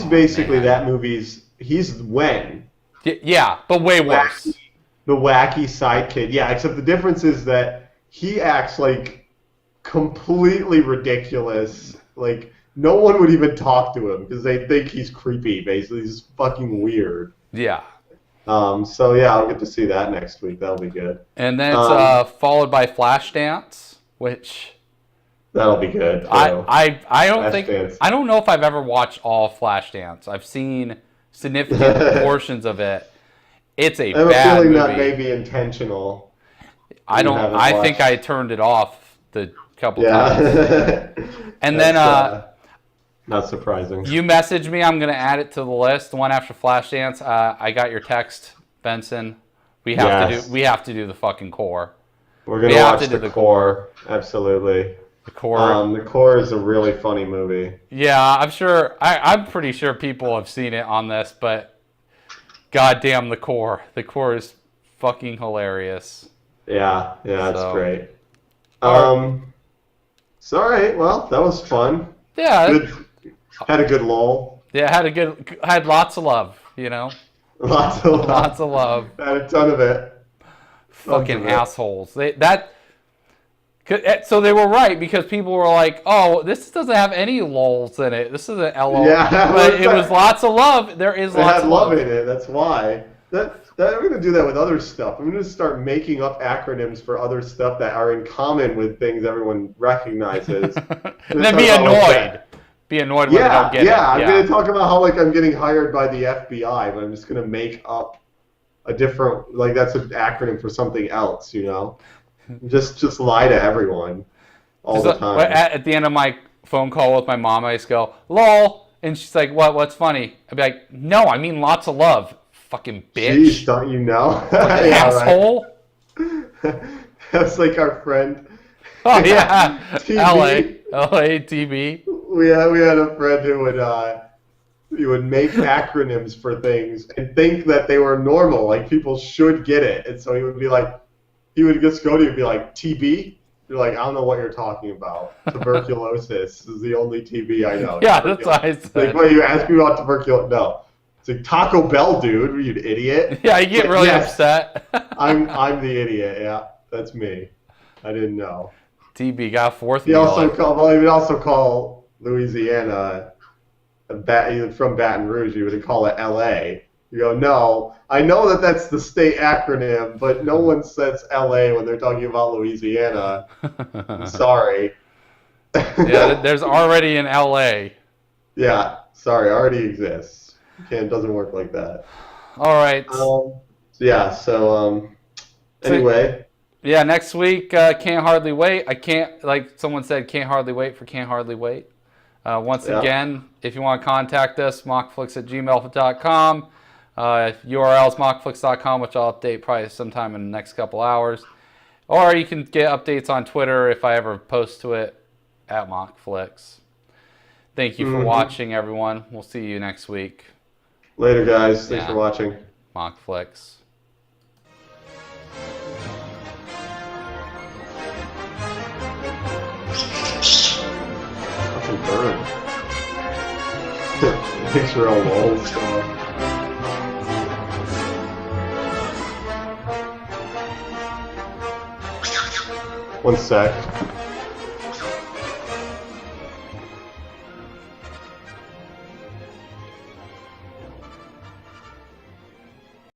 basically that movie's. He's Wen. Yeah, but way worse. The wacky side kid. Yeah, except the difference is that he acts like completely ridiculous. Like no one would even talk to him because they think he's creepy. Basically, he's fucking weird. Yeah. So yeah, I'll get to see that next week. That'll be good. And then it's followed by Flashdance, which that'll be good. Too. I don't know if I've ever watched all Flashdance. I've seen significant portions of it. It's a bad movie. I have a feeling that may be intentional. I think I turned it off the couple times. And then not surprising. You messaged me. I'm going to add it to the list. The one after Flashdance. I got your text, Benson. We have to do the fucking Core. We're going to watch the Core. Absolutely. The Core. The Core is a really funny movie. Yeah, I'm sure. I'm pretty sure people have seen it on this, but goddamn the Core. The Core is fucking hilarious. Yeah, it's great. So all right. Well, that was fun. Yeah. Had a good lull. Yeah, had lots of love, you know? Lots of love. Had a ton of it. Fucking assholes. So they were right because people were like, "Oh, this doesn't have any lulls in it. This isn't LOL." Yeah, but it was lots of love. There is It lots had of love love. in it. That's why. I'm going to do that with other stuff. I'm going to start making up acronyms for other stuff that are in common with things everyone recognizes. And then be annoyed. Be annoyed when they don't get it. I'm going to talk about how like I'm getting hired by the FBI, but I'm just going to make up a different, like that's an acronym for something else, you know? Just lie to everyone all the time. At the end of my phone call with my mom, I just go, "Lol," and she's like, "What's funny?" I'd be like, "No, I mean lots of love, fucking bitch." Jeez, don't you know? Fucking asshole. Right. That's like our friend. Oh yeah, TV. LA TV. We had a friend who would make acronyms for things and think that they were normal, like people should get it, and so he would be like. He would just go to you and be like, TB? You're like, I don't know what you're talking about. Tuberculosis is the only TB I know. Yeah, that's what I said. Like, what, you ask me about tuberculosis? No. It's like, Taco Bell, dude. Are you an idiot? Yeah, you get really Yes. upset. I'm the idiot, yeah. That's me. I didn't know. TB got fourth He meal. would also call Louisiana, from Baton Rouge, you would call it LA. You go, no, I know that that's the state acronym, but no one says LA when they're talking about Louisiana. I'm sorry. Yeah, there's already an LA. Yeah, sorry, already exists. It doesn't work like that. All right. Anyway. Yeah, next week, Can't Hardly Wait. I can't, like someone said, Can't Hardly Wait for Can't Hardly Wait. Once again, if you want to contact us, mockflix@gmail.com. URL is mockflix.com, which I'll update probably sometime in the next couple hours. Or you can get updates on Twitter if I ever post to it at mockflix. Thank you for watching, everyone. We'll see you next week. Later, guys. Thanks for watching. Mockflix. Fucking burn. Thanks for all the old stuff. 1 sec.